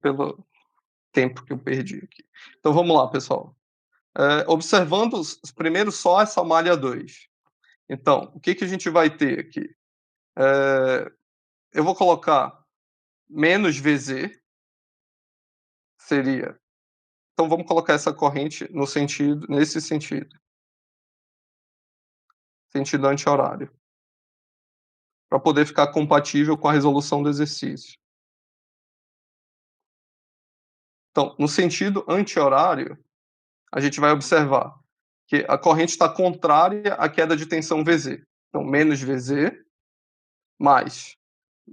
pelo tempo que eu perdi aqui. Então vamos lá, pessoal. Observando primeiro só essa malha 2. Então, o que, que a gente vai ter aqui? Eu vou colocar menos VZ, seria. Então vamos colocar essa corrente nesse sentido anti-horário, para poder ficar compatível com a resolução do exercício. Então, no sentido anti-horário, a gente vai observar que a corrente está contrária à queda de tensão VZ. Então, menos VZ, mais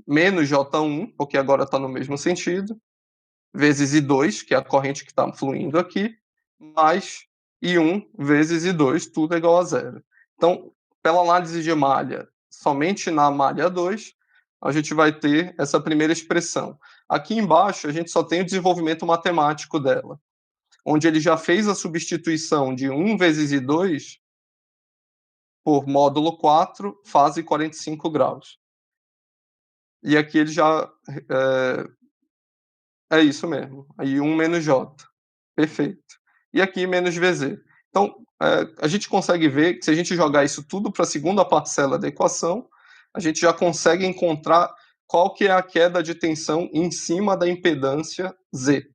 menos J1, porque agora está no mesmo sentido, vezes I2, que é a corrente que está fluindo aqui, mais I1 vezes I2, tudo é igual a zero. Então, pela análise de malha, somente na malha 2, a gente vai ter essa primeira expressão. Aqui embaixo, a gente só tem o desenvolvimento matemático dela, onde ele já fez a substituição de 1 vezes I2 por módulo 4, fase 45 graus. E aqui ele já é isso mesmo. Aí 1 menos J. Perfeito. E aqui menos VZ. Então, a gente consegue ver que se a gente jogar isso tudo para a segunda parcela da equação, a gente já consegue encontrar qual que é a queda de tensão em cima da impedância Z.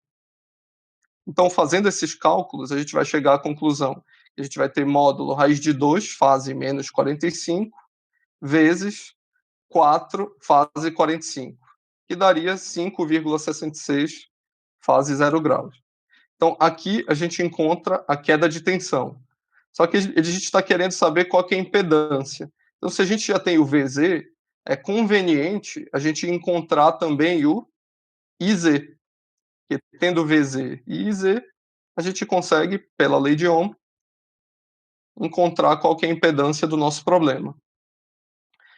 Então, fazendo esses cálculos, a gente vai chegar à conclusão que a gente vai ter módulo raiz de 2, fase menos 45, vezes 4, fase 45, que daria 5,66, fase 0 graus. Então, aqui a gente encontra a queda de tensão. Só que a gente está querendo saber qual que é a impedância. Então, se a gente já tem o VZ, é conveniente a gente encontrar também o IZ. Porque tendo VZ e IZ, a gente consegue, pela lei de Ohm, encontrar qual que é a impedância do nosso problema.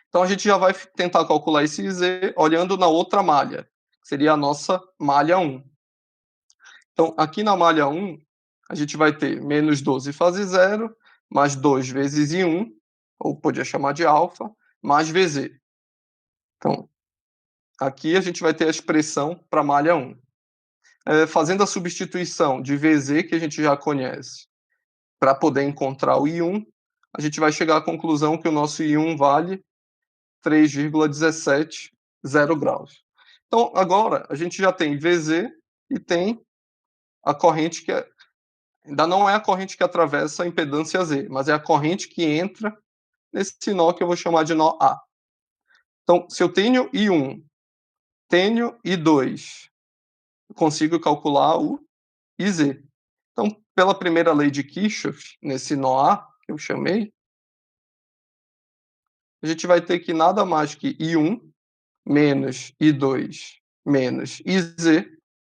Então, a gente já vai tentar calcular esse IZ olhando na outra malha, que seria a nossa malha 1. Então, aqui na malha 1, a gente vai ter menos 12 fase 0, mais 2 vezes I1, ou podia chamar de alfa, mais VZ. Então, aqui a gente vai ter a expressão para a malha 1. Fazendo a substituição de VZ, que a gente já conhece, para poder encontrar o I1, a gente vai chegar à conclusão que o nosso I1 vale 3,17 graus. Então, agora, a gente já tem VZ e tem a corrente que ainda não é a corrente que atravessa a impedância Z, mas é a corrente que entra nesse nó que eu vou chamar de nó A. Então, se eu tenho I1, tenho I2, eu consigo calcular o IZ. Então, pela primeira lei de Kirchhoff, nesse nó A que eu chamei, a gente vai ter que nada mais que I1 menos I2 menos IZ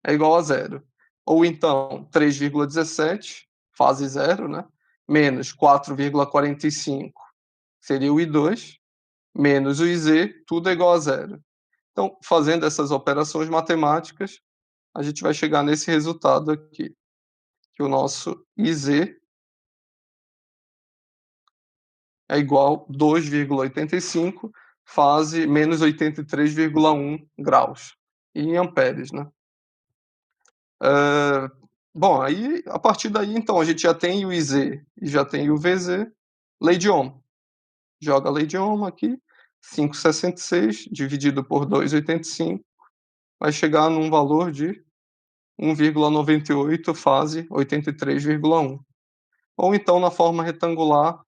é igual a zero. Ou então 3,17, fase zero, né? Menos 4,45 seria o I2, menos o IZ, tudo é igual a zero. Então, fazendo essas operações matemáticas, a gente vai chegar nesse resultado aqui, que o nosso IZ é igual a 2,85, fase menos 83,1 graus, em amperes, né? Bom, aí, a partir daí, então, a gente já tem o IZ e já tem o VZ, lei de Ohm. Joga a lei de Ohm aqui, 5,66 dividido por 2,85, vai chegar num valor de 1,98 fase 83,1. Ou então, na forma retangular,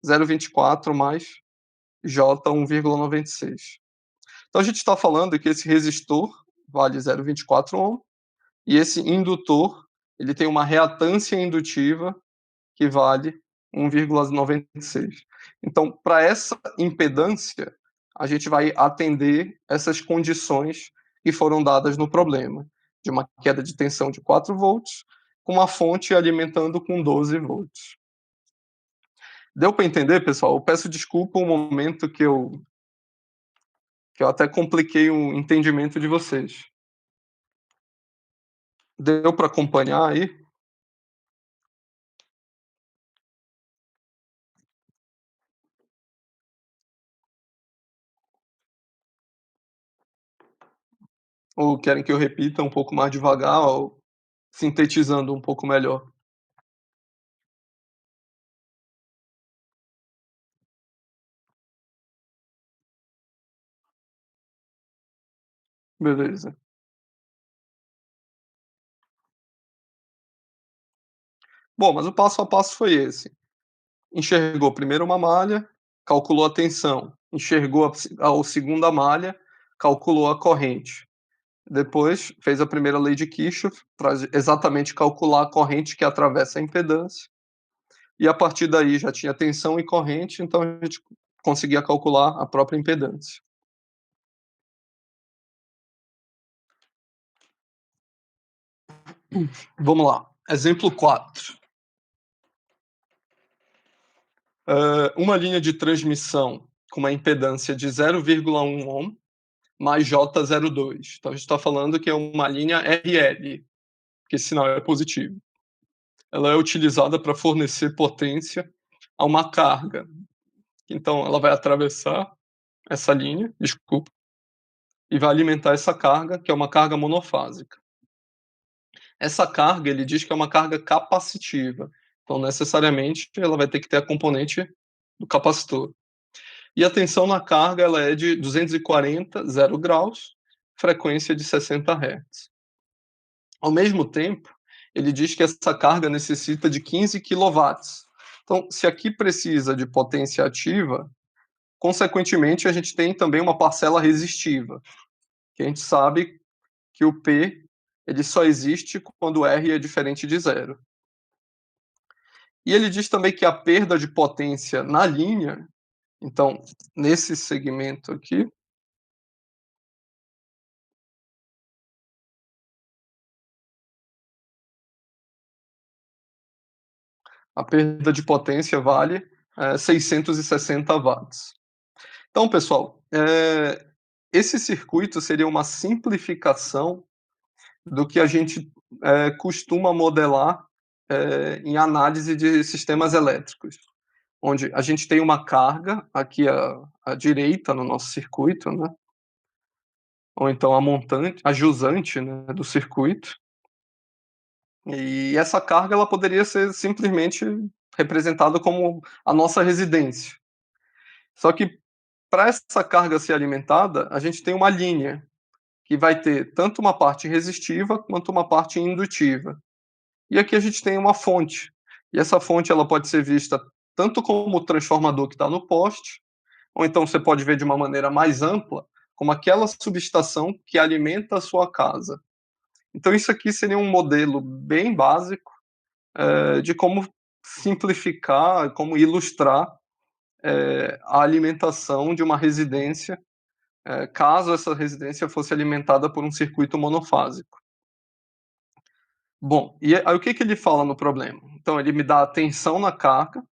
0,24 mais J 1,96. Então, a gente está falando que esse resistor vale 0,24 ohm e esse indutor ele tem uma reatância indutiva que vale 1,96. Então, para essa impedância, a gente vai atender essas condições que foram dadas no problema, de uma queda de tensão de 4 volts, com uma fonte alimentando com 12 volts. Deu para entender, pessoal? Eu peço desculpa o momento que eu até compliquei o entendimento de vocês. Deu para acompanhar aí? Ou querem que eu repita um pouco mais devagar ou sintetizando um pouco melhor? Beleza. Bom, mas o passo a passo foi esse: enxergou primeiro uma malha, calculou a tensão, enxergou a segunda malha, calculou a corrente. Depois fez a primeira lei de Kirchhoff para exatamente calcular a corrente que atravessa a impedância, e a partir daí já tinha tensão e corrente, então a gente conseguia calcular a própria impedância. Vamos lá, exemplo 4. Uma linha de transmissão com uma impedância de 0,1 ohm mais J02. Então a gente está falando que é uma linha RL, que esse sinal é positivo. Ela é utilizada para fornecer potência a uma carga. Então ela vai atravessar essa linha, desculpa, e vai alimentar essa carga, que é uma carga monofásica. Essa carga, ele diz que é uma carga capacitiva, então necessariamente ela vai ter que ter a componente do capacitor. E a tensão na carga ela é de 240, 0 graus, frequência de 60 Hz. Ao mesmo tempo, ele diz que essa carga necessita de 15 quilowatts. Então, se aqui precisa de potência ativa, consequentemente, a gente tem também uma parcela resistiva, que a gente sabe que o P ele só existe quando o R é diferente de zero. E ele diz também que a perda de potência na linha, então, nesse segmento aqui, a perda de potência vale 660 watts. Então, pessoal, esse circuito seria uma simplificação do que a gente costuma modelar em análise de sistemas elétricos, onde a gente tem uma carga aqui à direita no nosso circuito, né? Ou então a montante, a jusante, né, do circuito. E essa carga ela poderia ser simplesmente representada como a nossa residência. Só que para essa carga ser alimentada, a gente tem uma linha que vai ter tanto uma parte resistiva quanto uma parte indutiva. E aqui a gente tem uma fonte. E essa fonte ela pode ser vista tanto como o transformador que está no poste, ou então você pode ver de uma maneira mais ampla, como aquela subestação que alimenta a sua casa. Então isso aqui seria um modelo bem básico de como simplificar, como ilustrar a alimentação de uma residência, caso essa residência fosse alimentada por um circuito monofásico. Bom, e aí o que ele fala no problema? Então ele me dá a tensão na carga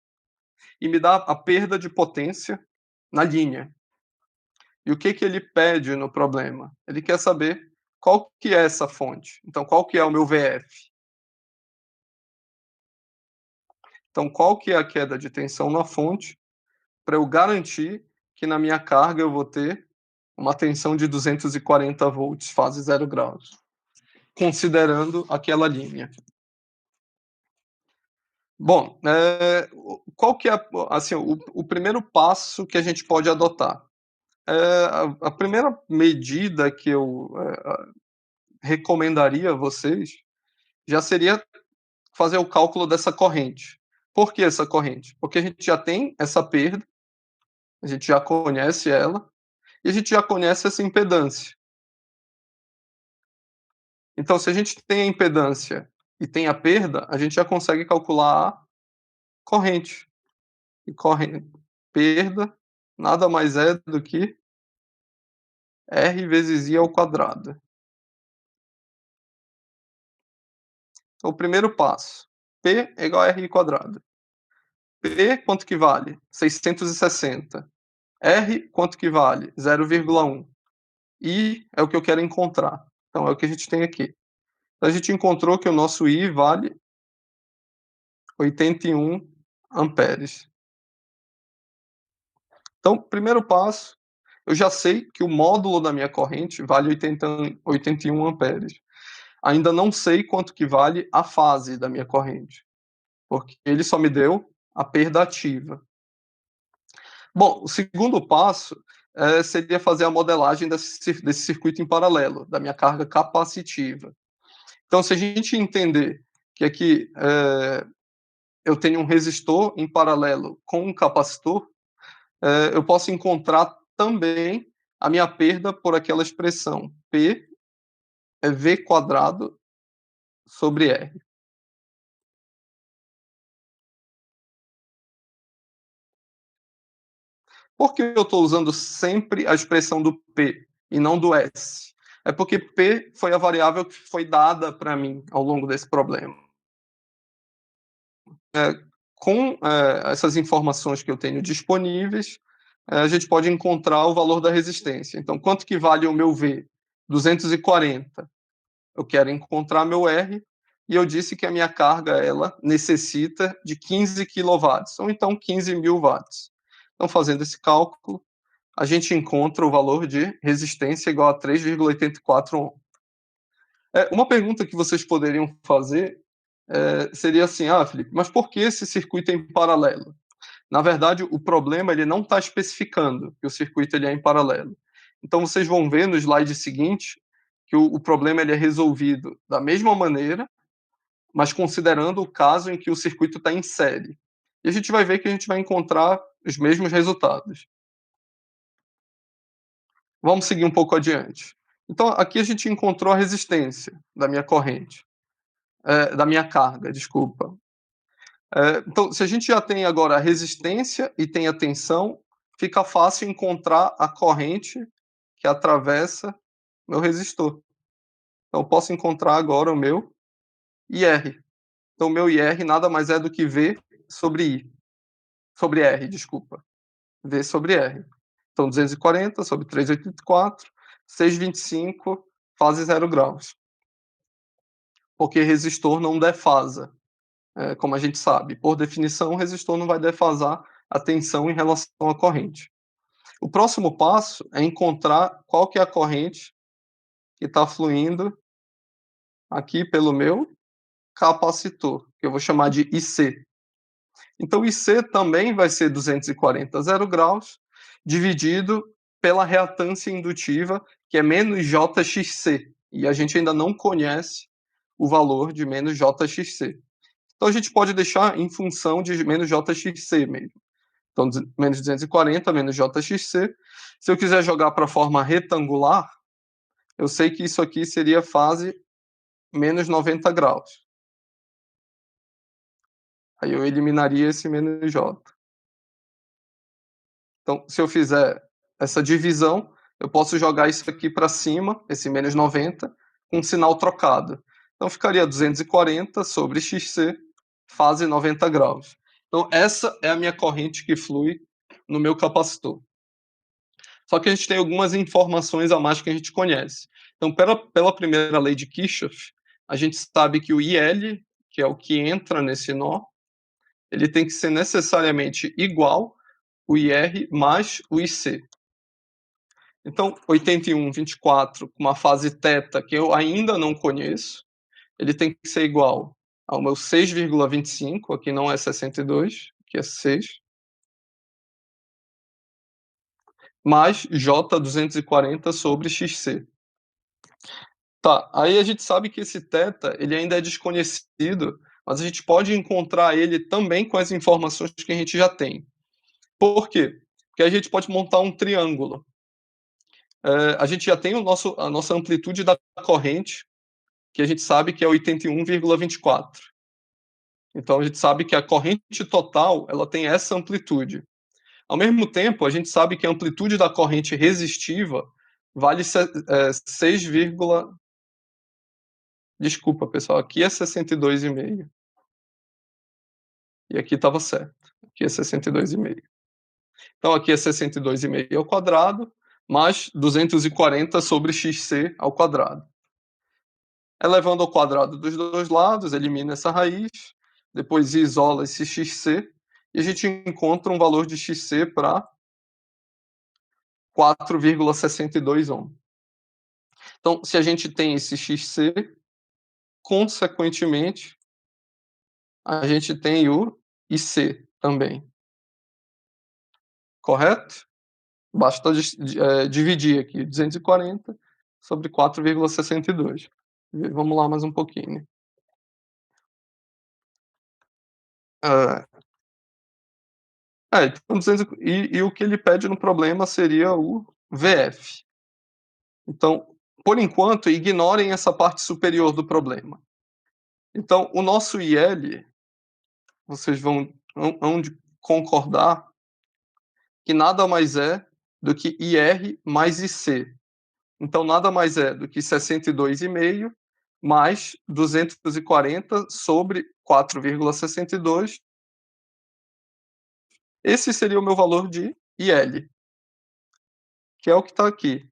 e me dá a perda de potência na linha. E o que ele pede no problema? Ele quer saber qual que é essa fonte. Então qual que é o meu VF? Então qual que é a queda de tensão na fonte para eu garantir que na minha carga eu vou ter uma tensão de 240 volts, fase 0 graus, considerando aquela linha. Bom, qual que é assim, o primeiro passo que a gente pode adotar? A primeira medida que eu recomendaria a vocês já seria fazer o cálculo dessa corrente. Por que essa corrente? Porque a gente já tem essa perda, a gente já conhece ela, e a gente já conhece essa impedância. Então, se a gente tem a impedância e tem a perda, a gente já consegue calcular a corrente. E perda nada mais é do que R vezes I ao quadrado. Então, o primeiro passo, P é igual a R quadrado. P quanto que vale? 660. R quanto que vale? 0,1. I é o que eu quero encontrar. Então, é o que a gente tem aqui. Então, a gente encontrou que o nosso I vale 81 amperes. Então, primeiro passo, eu já sei que o módulo da minha corrente vale 81 amperes. Ainda não sei quanto que vale a fase da minha corrente, porque ele só me deu a perda ativa. Bom, o segundo passo seria fazer a modelagem desse circuito em paralelo, da minha carga capacitiva. Então, se a gente entender que aqui eu tenho um resistor em paralelo com um capacitor, eu posso encontrar também a minha perda por aquela expressão P é V quadrado sobre R. Por que eu estou usando sempre a expressão do P e não do S? É porque P foi a variável que foi dada para mim ao longo desse problema. Com essas informações que eu tenho disponíveis, a gente pode encontrar o valor da resistência. Então, quanto que vale o meu V? 240. Eu quero encontrar meu R, e eu disse que a minha carga ela necessita de 15 kW, ou então 15.000 watts. Então, fazendo esse cálculo, a gente encontra o valor de resistência igual a 3,84 ohm. Uma pergunta que vocês poderiam fazer seria assim, Felipe, mas por que esse circuito é em paralelo? Na verdade, o problema ele não está especificando que o circuito ele é em paralelo. Então, vocês vão ver no slide seguinte que o problema ele é resolvido da mesma maneira, mas considerando o caso em que o circuito está em série. E a gente vai ver que a gente vai encontrar os mesmos resultados. Vamos seguir um pouco adiante. Então, aqui a gente encontrou a resistência da minha corrente, da minha carga, desculpa. Então, se a gente já tem agora a resistência e tem a tensão, fica fácil encontrar a corrente que atravessa meu resistor. Então, eu posso encontrar agora o meu IR. Então, o meu IR nada mais é do que V sobre I. Sobre R, desculpa. V sobre R. Então, 240 sobre 384, 625, fase 0 graus. Porque resistor não defasa, como a gente sabe. Por definição, o resistor não vai defasar a tensão em relação à corrente. O próximo passo é encontrar qual que é a corrente que está fluindo aqui pelo meu capacitor, que eu vou chamar de IC. Então, o IC também vai ser 240 0 graus, dividido pela reatância indutiva, que é menos JXC. E a gente ainda não conhece o valor de menos JXC. Então, a gente pode deixar em função de menos JXC mesmo. Então, menos 240, menos JXC. Se eu quiser jogar para a forma retangular, eu sei que isso aqui seria fase menos 90 graus. Aí eu eliminaria esse menos J. Então, se eu fizer essa divisão, eu posso jogar isso aqui para cima, esse menos 90, com um sinal trocado. Então, ficaria 240 sobre XC, fase 90 graus. Então, essa é a minha corrente que flui no meu capacitor. Só que a gente tem algumas informações a mais que a gente conhece. Então, pela primeira lei de Kirchhoff, a gente sabe que o IL, que é o que entra nesse nó, ele tem que ser necessariamente igual o IR mais o IC. Então, 81,24 com uma fase θ que eu ainda não conheço, ele tem que ser igual ao meu 6,25, aqui não é 62, aqui é 6, mais J240 sobre XC. Tá, aí a gente sabe que esse θ ele ainda é desconhecido, mas a gente pode encontrar ele também com as informações que a gente já tem. Por quê? Porque a gente pode montar um triângulo. A gente já tem a nossa amplitude da corrente, que a gente sabe que é 81,24. Então a gente sabe que a corrente total ela tem essa amplitude. Ao mesmo tempo, a gente sabe que a amplitude da corrente resistiva vale 6, desculpa, pessoal, aqui é 62,5. E aqui estava certo. Aqui é 62,5. Então aqui é 62,5 ao quadrado, mais 240 sobre xc ao quadrado. Elevando ao quadrado dos dois lados, elimina essa raiz, depois isola esse xc, e a gente encontra um valor de xc para 4,62 ohm. Então, se a gente tem esse XC, consequentemente, a gente tem o IC também. Correto? Basta dividir aqui 240 sobre 4,62. Vamos lá mais um pouquinho. Ah, então 200, e o que ele pede no problema seria o VF. Então, por enquanto, ignorem essa parte superior do problema. Então, o nosso IL, vocês vão de concordar que nada mais é do que IR mais IC. Então, nada mais é do que 62,5 mais 240 sobre 4,62. Esse seria o meu valor de IL, que é o que está aqui.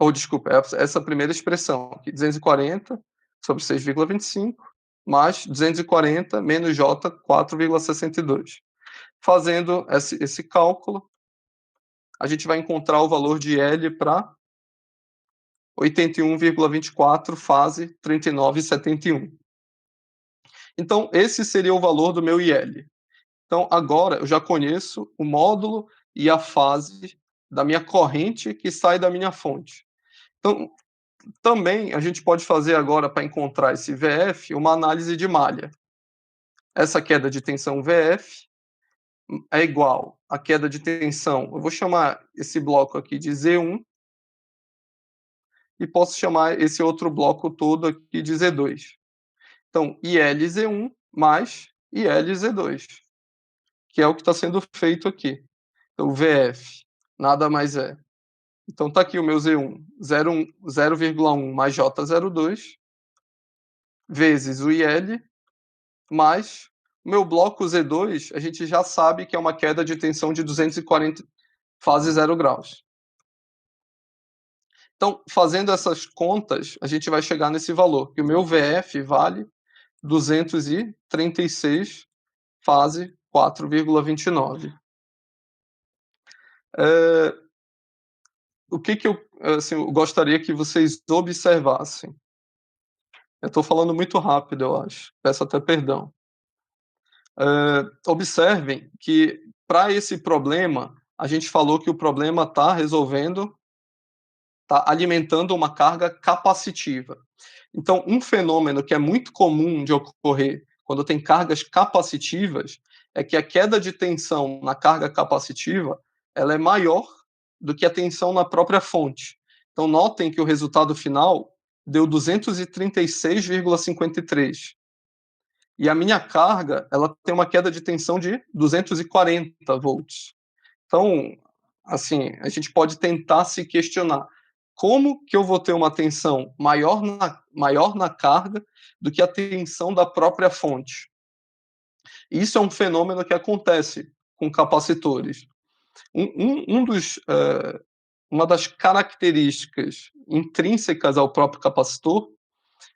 Ou, desculpa, essa primeira expressão aqui, 240 sobre 6,25 mais 240 menos J, 4,62. Fazendo esse cálculo, a gente vai encontrar o valor de L para 81,24, fase 39,71. Então, esse seria o valor do meu IL. Então, agora eu já conheço o módulo e a fase da minha corrente que sai da minha fonte. Então, também a gente pode fazer agora, para encontrar esse VF, uma análise de malha. Essa queda de tensão VF é igual à queda de tensão, eu vou chamar esse bloco aqui de Z1, e posso chamar esse outro bloco todo aqui de Z2. Então, ILZ1 mais ILZ2, que é o que está sendo feito aqui. Então, VF nada mais é. Então, está aqui o meu Z1, 0,1 mais J02, vezes o IL, mais o meu bloco Z2, a gente já sabe que é uma queda de tensão de 240, fase 0 graus. Então, fazendo essas contas, a gente vai chegar nesse valor, que o meu VF vale 236, fase 4,29. O que eu gostaria que vocês observassem? Eu estou falando muito rápido, eu acho. Peço até perdão. Observem que, para esse problema, a gente falou que o problema está alimentando uma carga capacitiva. Então, um fenômeno que é muito comum de ocorrer quando tem cargas capacitivas é que a queda de tensão na carga capacitiva ela é maior do que a tensão na própria fonte. Então, notem que o resultado final deu 236,53. E a minha carga ela tem uma queda de tensão de 240 volts. Então, assim, a gente pode tentar se questionar como que eu vou ter uma tensão maior na carga do que a tensão da própria fonte. Isso é um fenômeno que acontece com capacitores. Uma das características intrínsecas ao próprio capacitor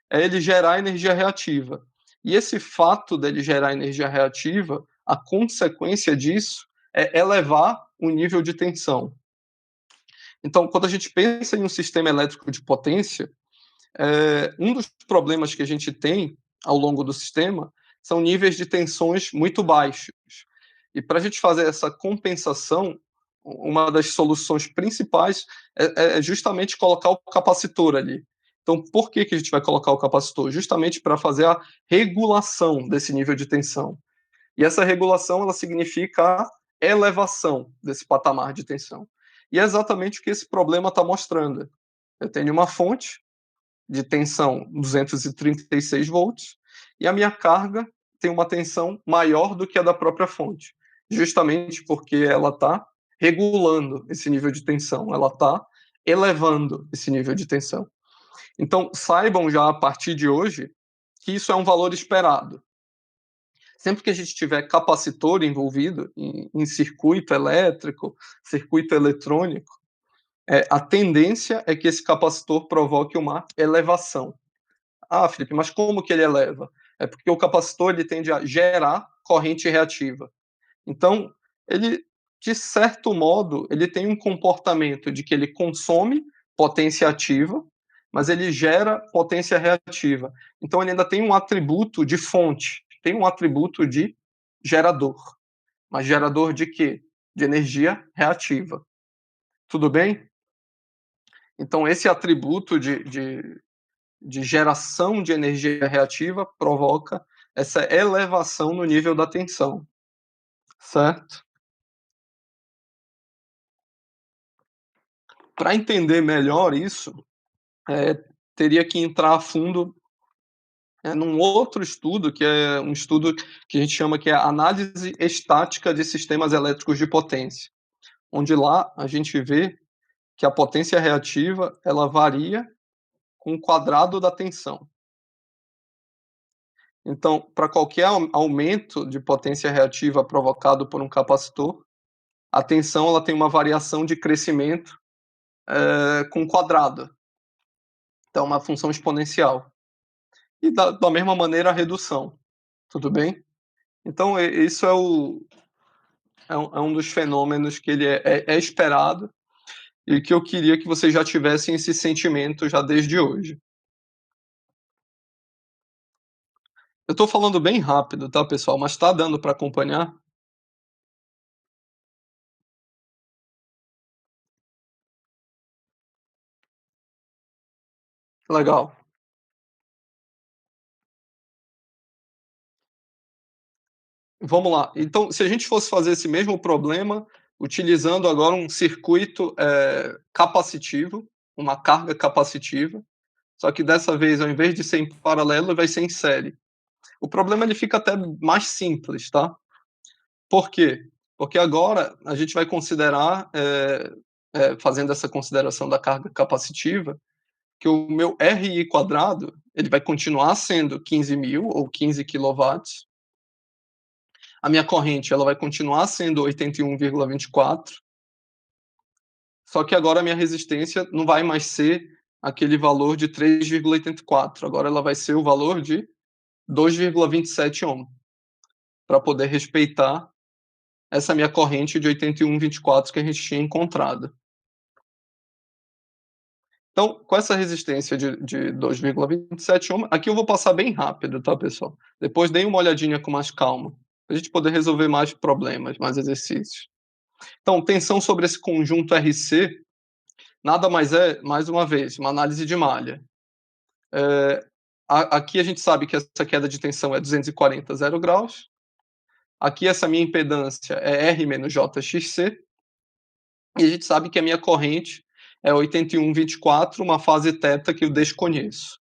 é ele gerar energia reativa. E esse fato dele gerar energia reativa, a consequência disso é elevar o nível de tensão. Então, quando a gente pensa em um sistema elétrico de potência, um dos problemas que a gente tem ao longo do sistema são níveis de tensões muito baixos. E para a gente fazer essa compensação, uma das soluções principais é justamente colocar o capacitor ali. Então, por que a gente vai colocar o capacitor? Justamente para fazer a regulação desse nível de tensão. E essa regulação ela significa a elevação desse patamar de tensão. E é exatamente o que esse problema está mostrando. Eu tenho uma fonte de tensão 236 volts e a minha carga tem uma tensão maior do que a da própria fonte, justamente porque ela está regulando esse nível de tensão, ela está elevando esse nível de tensão. Então, saibam já a partir de hoje que isso é um valor esperado. Sempre que a gente tiver capacitor envolvido em circuito elétrico, circuito eletrônico, a tendência é que esse capacitor provoque uma elevação. Ah, Felipe, mas como que ele eleva? É porque o capacitor ele tende a gerar corrente reativa. Então, ele de certo modo, ele tem um comportamento de que ele consome potência ativa, mas ele gera potência reativa. Então ele ainda tem um atributo de fonte, tem um atributo de gerador. Mas gerador de quê? De energia reativa. Tudo bem? Então esse atributo de geração de energia reativa provoca essa elevação no nível da tensão, certo? Para entender melhor isso, teria que entrar a fundo num outro estudo, que é um estudo que a gente chama que é análise estática de sistemas elétricos de potência, onde lá a gente vê que a potência reativa ela varia com o quadrado da tensão. Então, para qualquer aumento de potência reativa provocado por um capacitor, a tensão ela tem uma variação de crescimento com quadrado. Então, uma função exponencial. E da mesma maneira a redução. Tudo bem? Então, isso é um dos fenômenos que ele é esperado e que eu queria que vocês já tivessem esse sentimento já desde hoje. Eu estou falando bem rápido, tá, pessoal? Mas está dando para acompanhar? Legal. Vamos lá. Então, se a gente fosse fazer esse mesmo problema, utilizando agora um circuito capacitivo, uma carga capacitiva, só que dessa vez, ao invés de ser em paralelo, vai ser em série. O problema ele fica até mais simples, tá? Por quê? Porque agora a gente vai considerar, fazendo essa consideração da carga capacitiva, que o meu RI quadrado ele vai continuar sendo 15.000 ou 15 quilowatts. A minha corrente ela vai continuar sendo 81,24, só que agora a minha resistência não vai mais ser aquele valor de 3,84, agora ela vai ser o valor de 2,27 ohm, para poder respeitar essa minha corrente de 81,24 que a gente tinha encontrado. Então, com essa resistência de 2,27 ohm, aqui eu vou passar bem rápido, tá, pessoal? Depois deem uma olhadinha com mais calma, para a gente poder resolver mais problemas, mais exercícios. Então, tensão sobre esse conjunto RC nada mais é, mais uma vez, uma análise de malha. Aqui a gente sabe que essa queda de tensão é 240 0 graus. Aqui essa minha impedância é R menos JXC. E a gente sabe que a minha corrente é 81,24, uma fase θ que eu desconheço.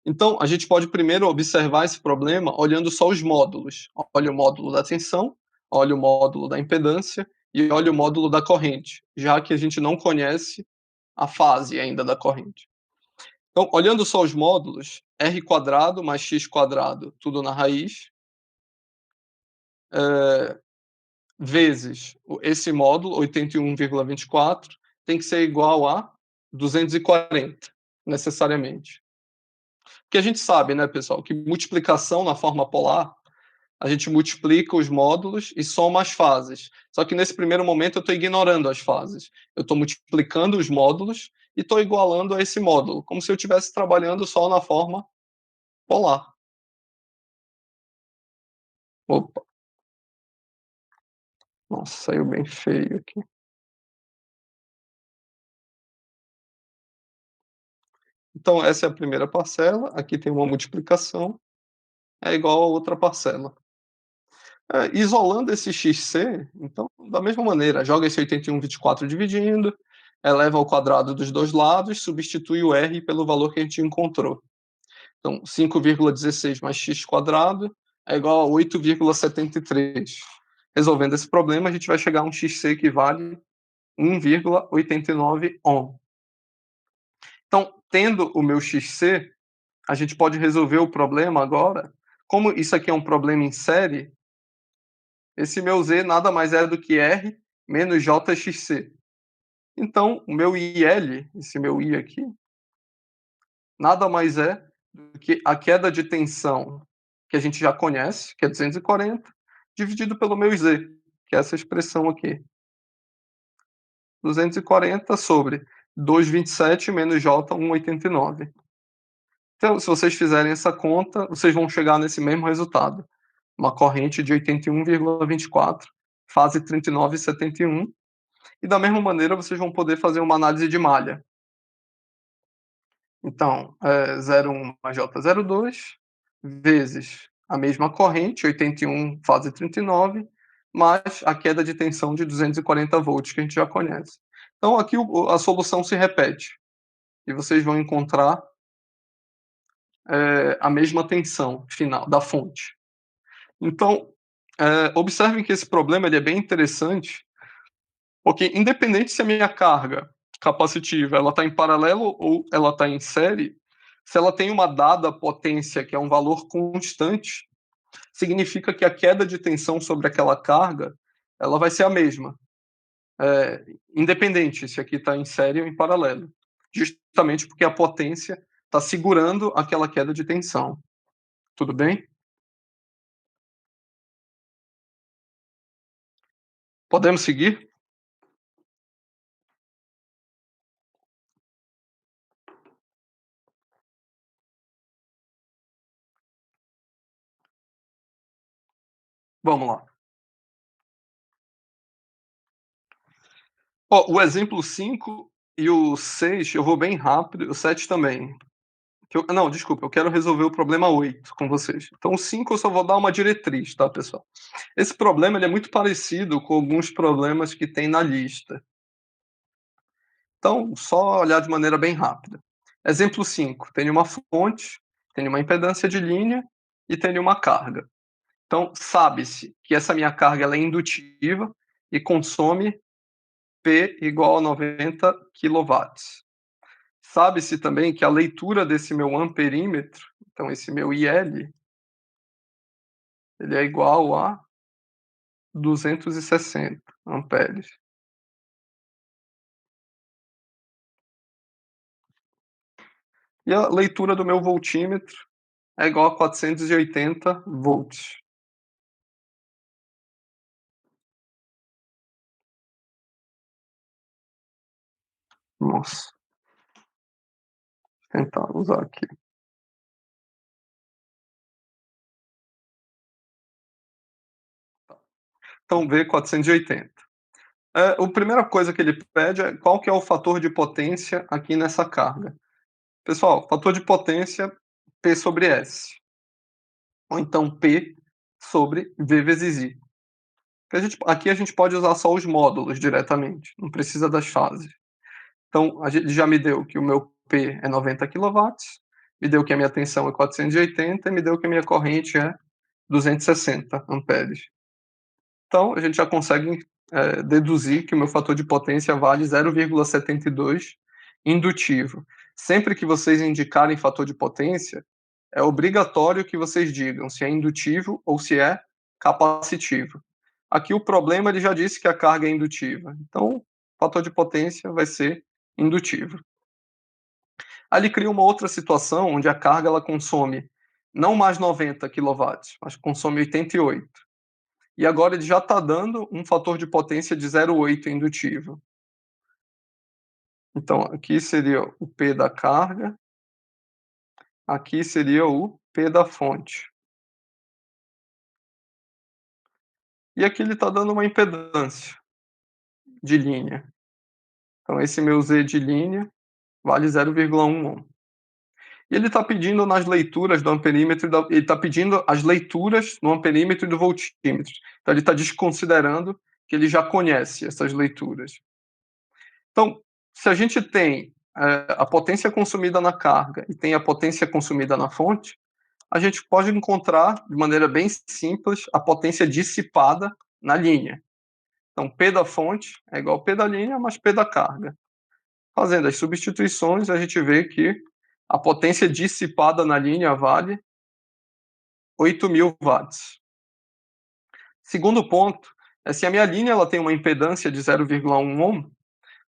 Então, a gente pode primeiro observar esse problema olhando só os módulos. Olha o módulo da tensão, olha o módulo da impedância e olha o módulo da corrente, já que a gente não conhece a fase ainda da corrente. Então, olhando só os módulos, R quadrado mais X quadrado, tudo na raiz, vezes esse módulo, 81,24, tem que ser igual a 240, necessariamente. Porque a gente sabe, né, pessoal, que multiplicação na forma polar, a gente multiplica os módulos e soma as fases. Só que nesse primeiro momento eu estou ignorando as fases. Eu estou multiplicando os módulos e estou igualando a esse módulo, como se eu estivesse trabalhando só na forma polar. Opa, nossa, saiu bem feio aqui. Então, essa é a primeira parcela, aqui tem uma multiplicação, é igual a outra parcela. Isolando esse XC, então, da mesma maneira, joga esse 81,24 dividindo, eleva ao quadrado dos dois lados, substitui o R pelo valor que a gente encontrou. Então, 5,16 mais x quadrado é igual a 8,73. Resolvendo esse problema, a gente vai chegar a um XC que vale 1,89 ohm. Então, tendo o meu XC, a gente pode resolver o problema agora. Como isso aqui é um problema em série, esse meu Z nada mais é do que R menos JXC. Então, o meu IL, esse meu I aqui, nada mais é do que a queda de tensão que a gente já conhece, que é 240, dividido pelo meu Z, que é essa expressão aqui. 240 sobre 227 menos J 189. Então, se vocês fizerem essa conta, vocês vão chegar nesse mesmo resultado. Uma corrente de 81,24, fase 39,71. E da mesma maneira, vocês vão poder fazer uma análise de malha. Então, 0,1 mais J02, vezes a mesma corrente, 81, fase 39, mais a queda de tensão de 240 volts, que a gente já conhece. Então, aqui a solução se repete. E vocês vão encontrar a mesma tensão final da fonte. Então, observem que esse problema ele é bem interessante, porque independente se a minha carga capacitiva ela está em paralelo ou ela está em série, se ela tem uma dada potência que é um valor constante, significa que a queda de tensão sobre aquela carga ela vai ser a mesma, independente se aqui está em série ou em paralelo, justamente porque a potência está segurando aquela queda de tensão. Tudo bem? Podemos seguir? Vamos lá. Ó, o exemplo 5 e o 6 eu vou bem rápido, o 7 também. Não, desculpa, eu quero resolver o problema 8 com vocês. Então o 5 eu só vou dar uma diretriz, tá, pessoal? Esse problema ele é muito parecido com alguns problemas que tem na lista. Então, só olhar de maneira bem rápida. Exemplo 5, tem uma fonte, tem uma impedância de linha e tem uma carga. Então, sabe-se que essa minha carga ela é indutiva e consome P igual a 90 kW. Sabe-se também que a leitura desse meu amperímetro, então esse meu IL, ele é igual a 260 amperes. E a leitura do meu voltímetro é igual a 480 volts. Nossa, vou tentar usar aqui. Então, V 480. A primeira coisa que ele pede é qual que é o fator de potência aqui nessa carga. Pessoal, fator de potência P sobre S. Ou então P sobre V vezes I. Aqui a gente pode usar só os módulos diretamente, não precisa das fases. Então, ele já me deu que o meu P é 90 kW, me deu que a minha tensão é 480 e me deu que a minha corrente é 260 amperes. Então, a gente já consegue deduzir que o meu fator de potência vale 0,72 indutivo. Sempre que vocês indicarem fator de potência, é obrigatório que vocês digam se é indutivo ou se é capacitivo. Aqui o problema, ele já disse que a carga é indutiva. Então, o fator de potência vai ser indutivo. Aí ele cria uma outra situação onde a carga ela consome não mais 90 kW, mas consome 88. E agora ele já está dando um fator de potência de 0,8 indutivo. Então, aqui seria o P da carga, aqui seria o P da fonte. E aqui ele está dando uma impedância de linha. Então, esse meu Z de linha vale 0,1 ohm. E ele está pedindo nas leituras do amperímetro, ele está pedindo as leituras no amperímetro e do voltímetro. Então, ele está desconsiderando que ele já conhece essas leituras. Então, se a gente tem a potência consumida na carga e tem a potência consumida na fonte, a gente pode encontrar, de maneira bem simples, a potência dissipada na linha. Então, P da fonte é igual a P da linha mais P da carga. Fazendo as substituições, a gente vê que a potência dissipada na linha vale 8.000 watts. Segundo ponto, se a minha linha ela tem uma impedância de 0,1 ohm,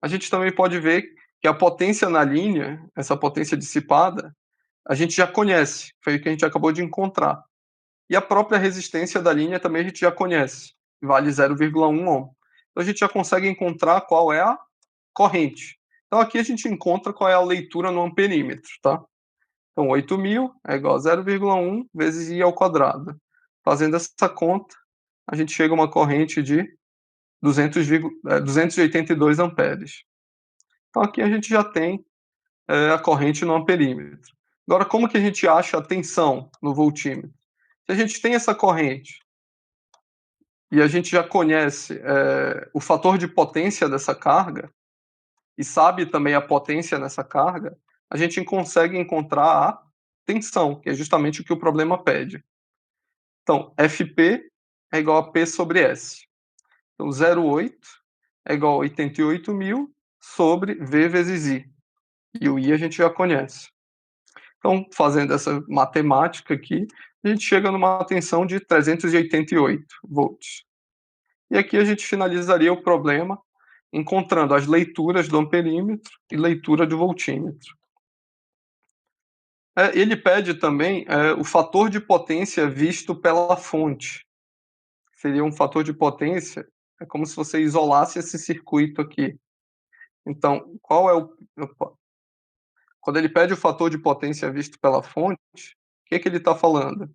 a gente também pode ver que a potência na linha, essa potência dissipada, a gente já conhece, foi o que a gente acabou de encontrar. E a própria resistência da linha também a gente já conhece. vale 0,1 ohm. Então a gente já consegue encontrar qual é a corrente. Então aqui a gente encontra qual é a leitura no amperímetro, tá? Então 8.000 é igual a 0,1 vezes I ao quadrado. Fazendo essa conta, a gente chega a uma corrente de 282 amperes. Então aqui a gente já tem a corrente no amperímetro. Agora, como que a gente acha a tensão no voltímetro? Se a gente tem essa corrente e a gente já conhece o fator de potência dessa carga e sabe também a potência nessa carga, a gente consegue encontrar a tensão, que é justamente o que o problema pede. Então, Fp é igual a P sobre S. Então, 0,8 é igual a 88.000 sobre V vezes I. E o I a gente já conhece. Então, fazendo essa matemática aqui, a gente chega numa tensão de 388 volts. E aqui a gente finalizaria o problema encontrando as leituras do amperímetro e leitura do voltímetro. Ele pede também o fator de potência visto pela fonte. Seria um fator de potência, é como se você isolasse esse circuito aqui. Então, qual é o. Opa. Quando ele pede o fator de potência visto pela fonte, o que ele está falando?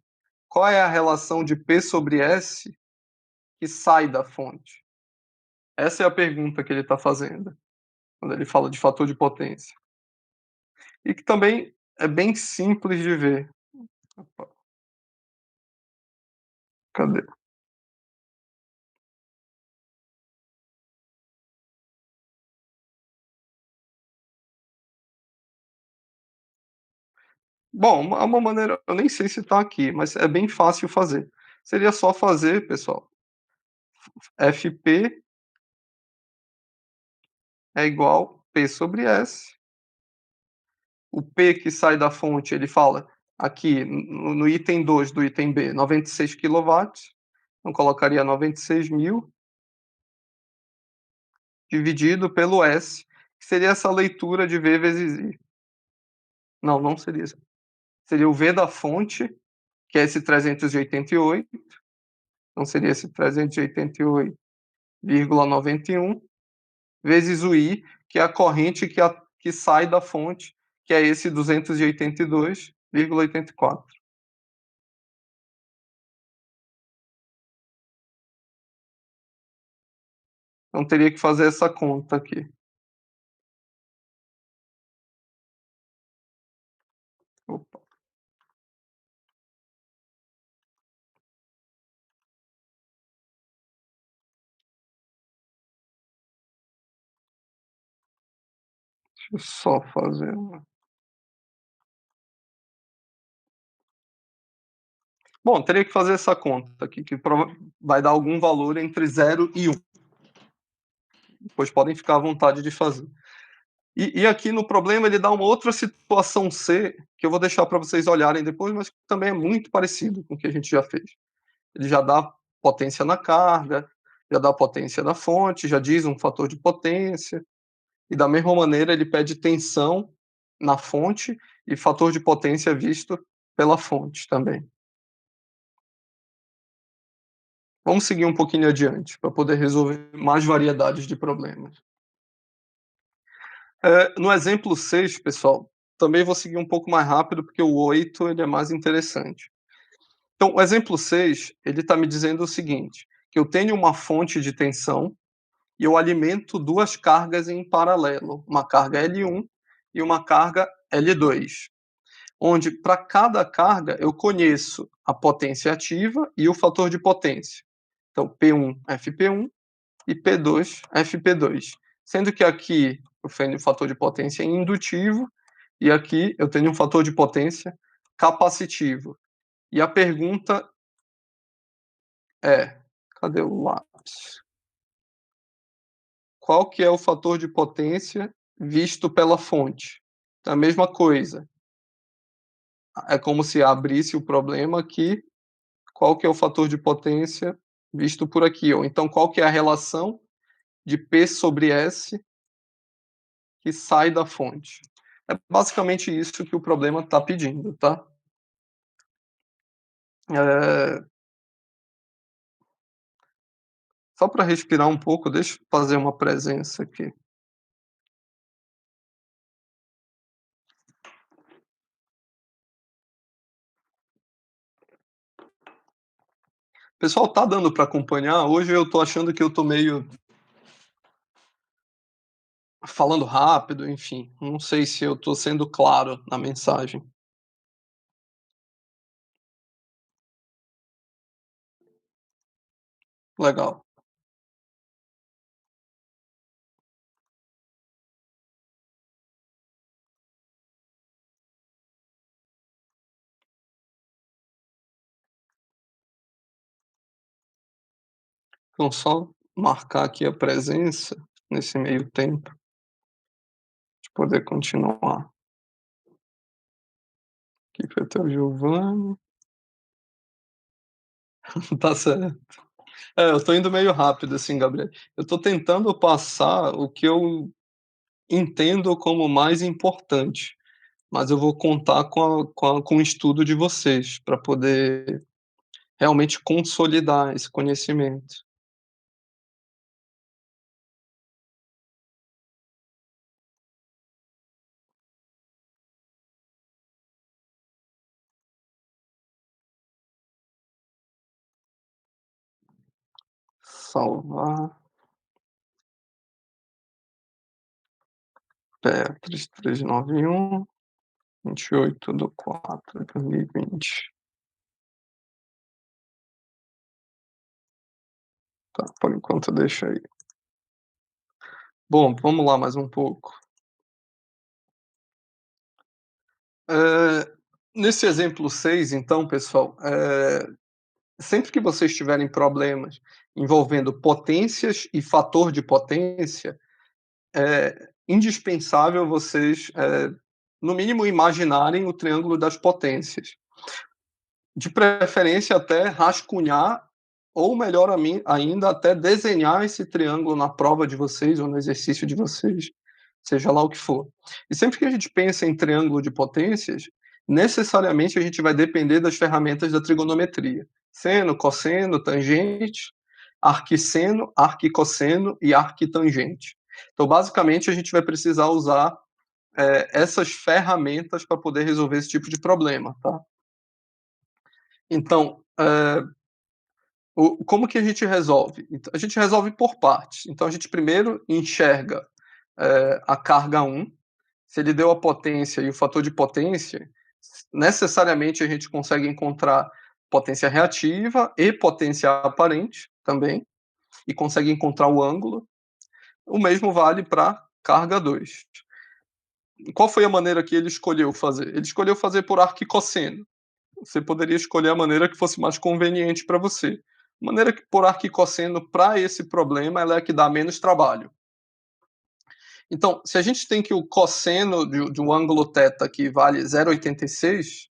Qual é a relação de P sobre S que sai da fonte? Essa é a pergunta que ele está fazendo, quando ele fala de fator de potência. E que também é bem simples de ver. Opa, cadê? Bom, uma maneira, eu nem sei se está aqui, mas é bem fácil fazer. Seria só fazer, pessoal, Fp é igual P sobre S. O P que sai da fonte, ele fala aqui no item 2 do item B, 96 kW. Então colocaria 96.000 dividido pelo S, que seria essa leitura de V vezes I. Não, não seria. Seria o V da fonte, que é esse 388. Então seria esse 388,91 vezes o I, que é a corrente que sai da fonte, que é esse 282,84. Então teria que fazer essa conta aqui. Opa. Deixa eu só fazer uma. Bom, teria que fazer essa conta aqui, que vai dar algum valor entre 0 e 1. Depois podem ficar à vontade de fazer. E aqui no problema ele dá uma outra situação C, que eu vou deixar para vocês olharem depois, mas que também é muito parecido com o que a gente já fez. Ele já dá potência na carga, já dá potência na fonte, já diz um fator de potência, e da mesma maneira ele pede tensão na fonte e fator de potência visto pela fonte também. Vamos seguir um pouquinho adiante, para poder resolver mais variedades de problemas. No exemplo 6, pessoal, também vou seguir um pouco mais rápido, porque o 8 ele é mais interessante. Então, o exemplo 6, ele está me dizendo o seguinte, que eu tenho uma fonte de tensão e eu alimento duas cargas em paralelo, uma carga L1 e uma carga L2, onde para cada carga eu conheço a potência ativa e o fator de potência. Então, P1, FP1 e P2, FP2. Sendo que aqui eu tenho um fator de potência indutivo e aqui eu tenho um fator de potência capacitivo. E a pergunta é, cadê o lápis? Qual que é o fator de potência visto pela fonte? Então, a mesma coisa. É como se abrisse o problema aqui, qual que é o fator de potência visto por aqui? Ou então, qual que é a relação de P sobre S que sai da fonte? É basicamente isso que o problema está pedindo, tá? É... Só para respirar um pouco, deixa eu fazer uma presença aqui. Pessoal, tá dando para acompanhar? Hoje eu tô achando que eu tô meio falando rápido, enfim, não sei se eu tô sendo claro na mensagem. Legal. Então só marcar aqui a presença nesse meio tempo, de poder continuar. Aqui foi até o Giovanni. Tá certo. É, eu tô indo meio rápido, assim, Gabriel. Eu tô tentando passar o que eu entendo como mais importante, mas eu vou contar com o estudo de vocês, para poder realmente consolidar esse conhecimento. Salvar, Petris 391, 28/4/2020. Tá, por enquanto deixa aí. Bom, vamos lá mais um pouco. Eh, Nesse exemplo 6, então, pessoal, sempre que vocês tiverem problemas envolvendo potências e fator de potência, é indispensável vocês, no mínimo, imaginarem o triângulo das potências. De preferência, até rascunhar, ou melhor ainda, até desenhar esse triângulo na prova de vocês ou no exercício de vocês, seja lá o que for. E sempre que a gente pensa em triângulo de potências, necessariamente a gente vai depender das ferramentas da trigonometria: seno, cosseno, tangente, arquisseno, arquicosseno e arquitangente. Então, basicamente, a gente vai precisar usar essas ferramentas para poder resolver esse tipo de problema, tá? Então, como que a gente resolve? A gente resolve por partes. Então, a gente primeiro enxerga a carga 1. Se ele deu a potência e o fator de potência, necessariamente a gente consegue encontrar potência reativa e potência aparente também, e consegue encontrar o ângulo. O mesmo vale para carga 2. Qual foi a maneira que ele escolheu fazer? Ele escolheu fazer por arquicosseno. Você poderia escolher a maneira que fosse mais conveniente para você. A maneira que por arquicosseno para esse problema ela é a que dá menos trabalho. Então, se a gente tem que o cosseno de um ângulo θ que vale 0,86,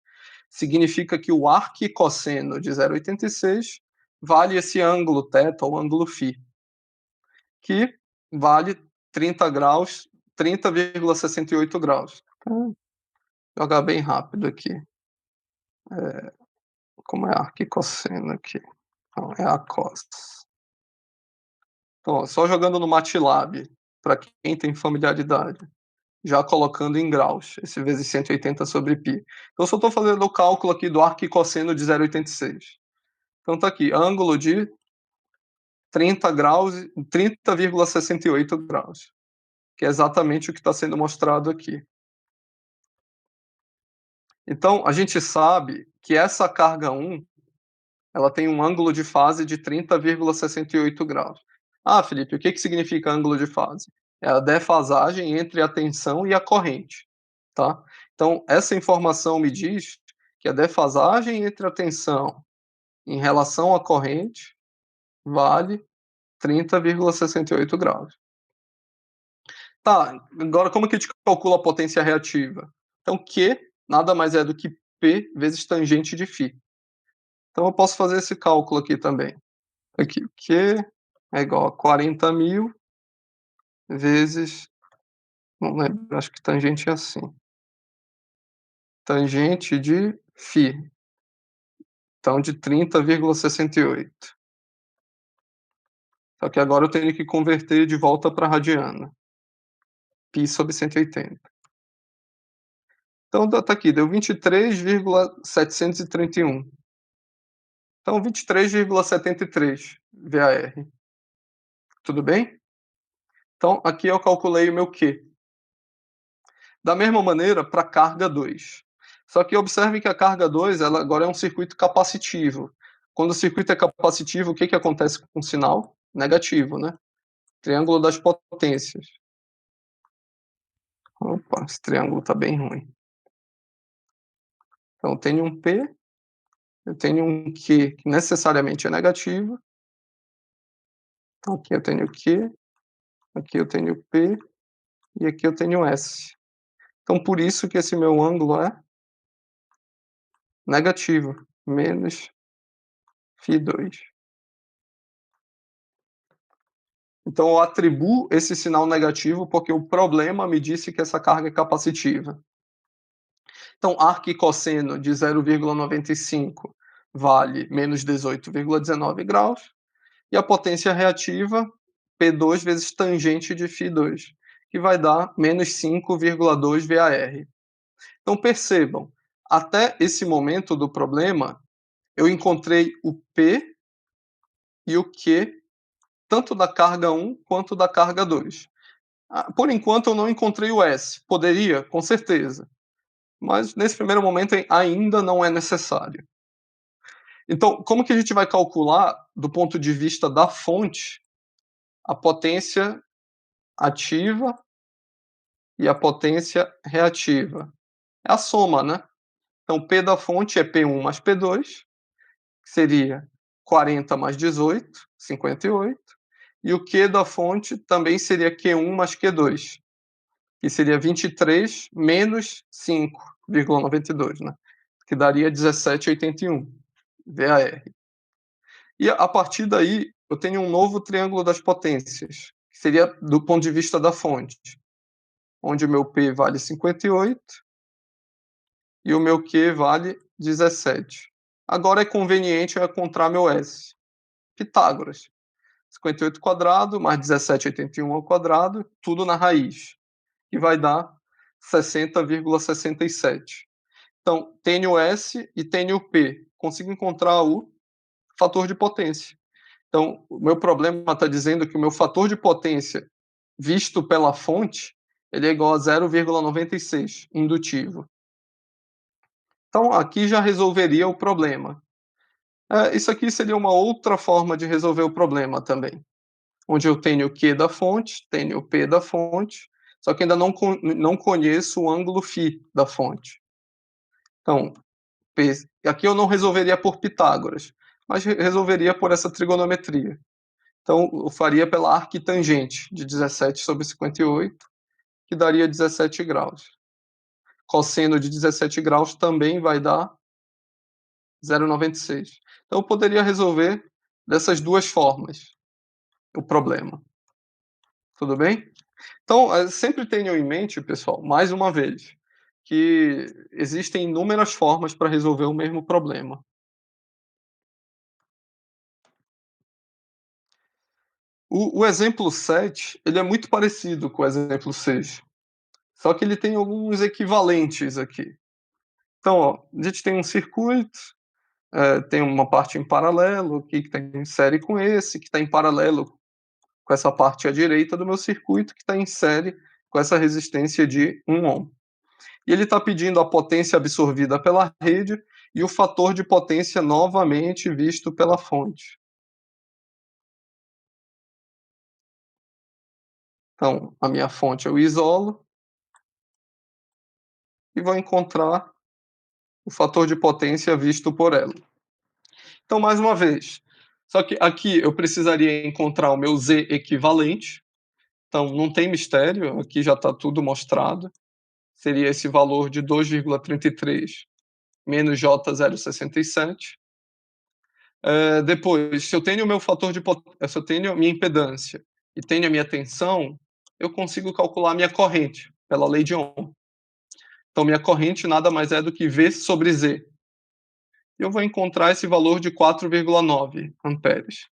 significa que o arquicosseno de 0,86 vale esse ângulo θ, ou ângulo φ, que vale 30 graus, 30,68 graus. Então, jogar bem rápido aqui. Como é arquicosseno aqui? Não, é a cos. Então, só jogando no MATLAB, para quem tem familiaridade, já colocando em graus, esse vezes 180 sobre π. Então, eu só estou fazendo o cálculo aqui do arquicosseno de 0,86. Então, tá aqui, ângulo de 30 graus, 30,68 graus, que é exatamente o que está sendo mostrado aqui. Então, a gente sabe que essa carga 1, ela tem um ângulo de fase de 30,68 graus. Ah, Felipe, o que que significa ângulo de fase? É a defasagem entre a tensão e a corrente, tá? Então, essa informação me diz que a defasagem entre a tensão em relação à corrente vale 30,68 graus. Tá, agora como que a gente calcula a potência reativa? Então, Q nada mais é do que P vezes tangente de φ. Então, eu posso fazer esse cálculo aqui também. Aqui, Q é igual a 40.000 vezes, não lembro, acho que tangente é assim, tangente de φ, então de 30,68. Só que agora eu tenho que converter de volta para radiana. Π sobre 180. Então tá aqui, deu 23,731. Então 23,73 VAR. Tudo bem? Então aqui eu calculei o meu Q. Da mesma maneira para a carga 2. Só que observe que a carga 2 ela agora é um circuito capacitivo. Quando o circuito é capacitivo, o que acontece com o sinal? Negativo, né? Triângulo das potências. Opa, esse triângulo está bem ruim. Então eu tenho um P, eu tenho um Q que necessariamente é negativo. Aqui eu tenho Q, aqui eu tenho P e aqui eu tenho S. Então por isso que esse meu ângulo é negativo, menos φ2. Então eu atribuo esse sinal negativo porque o problema me disse que essa carga é capacitiva. Então arco e cosseno de 0,95 vale menos 18,19 graus. E a potência reativa, P2 vezes tangente de φ2, que vai dar menos 5,2 VAR. Então percebam, até esse momento do problema, eu encontrei o P e o Q, tanto da carga 1 quanto da carga 2. Por enquanto eu não encontrei o S. Poderia? Com certeza. Mas nesse primeiro momento ainda não é necessário. Então, como que a gente vai calcular, do ponto de vista da fonte, a potência ativa e a potência reativa? É a soma, né? Então, P da fonte é P1 mais P2, que seria 40 mais 18, 58. E o Q da fonte também seria Q1 mais Q2, que seria 23 menos 5,92, né? Que daria 17,81 VAR. E a partir daí, eu tenho um novo triângulo das potências, que seria do ponto de vista da fonte, onde o meu P vale 58 e o meu Q vale 17. Agora é conveniente eu encontrar meu S. Pitágoras. 58 quadrado mais 17,81 ao quadrado, tudo na raiz, que vai dar 60,67. Então, tenho S e tenho P. Consigo encontrar o fator de potência. Então, o meu problema está dizendo que o meu fator de potência visto pela fonte ele é igual a 0,96, indutivo. Então, aqui já resolveria o problema. Isso aqui seria uma outra forma de resolver o problema também, onde eu tenho o Q da fonte, tenho o P da fonte, só que ainda não conheço o ângulo φ da fonte. Então, aqui eu não resolveria por Pitágoras, mas resolveria por essa trigonometria. Então, eu faria pela arquitangente de 17 sobre 58, que daria 17 graus. Cosseno de 17 graus também vai dar 0,96. Então, eu poderia resolver dessas duas formas o problema. Tudo bem? Então, sempre tenham em mente, pessoal, mais uma vez, que existem inúmeras formas para resolver o mesmo problema. O exemplo 7 ele é muito parecido com o exemplo 6, só que ele tem alguns equivalentes aqui. Então, ó, a gente tem um circuito, tem uma parte em paralelo aqui que está em série com esse, que está em paralelo com essa parte à direita do meu circuito, que está em série com essa resistência de 1 ohm. E ele está pedindo a potência absorvida pela rede e o fator de potência novamente visto pela fonte. Então, a minha fonte eu isolo e vou encontrar o fator de potência visto por ela. Então, mais uma vez, só que aqui eu precisaria encontrar o meu Z equivalente. Então, não tem mistério, aqui já está tudo mostrado. Seria esse valor de 2,33 menos J0,67. Depois, se eu tenho o meu fator de potência, se eu tenho a minha impedância e tenho a minha tensão, eu consigo calcular a minha corrente pela lei de Ohm. Então, minha corrente nada mais é do que V sobre Z. E eu vou encontrar esse valor de 4,9 amperes.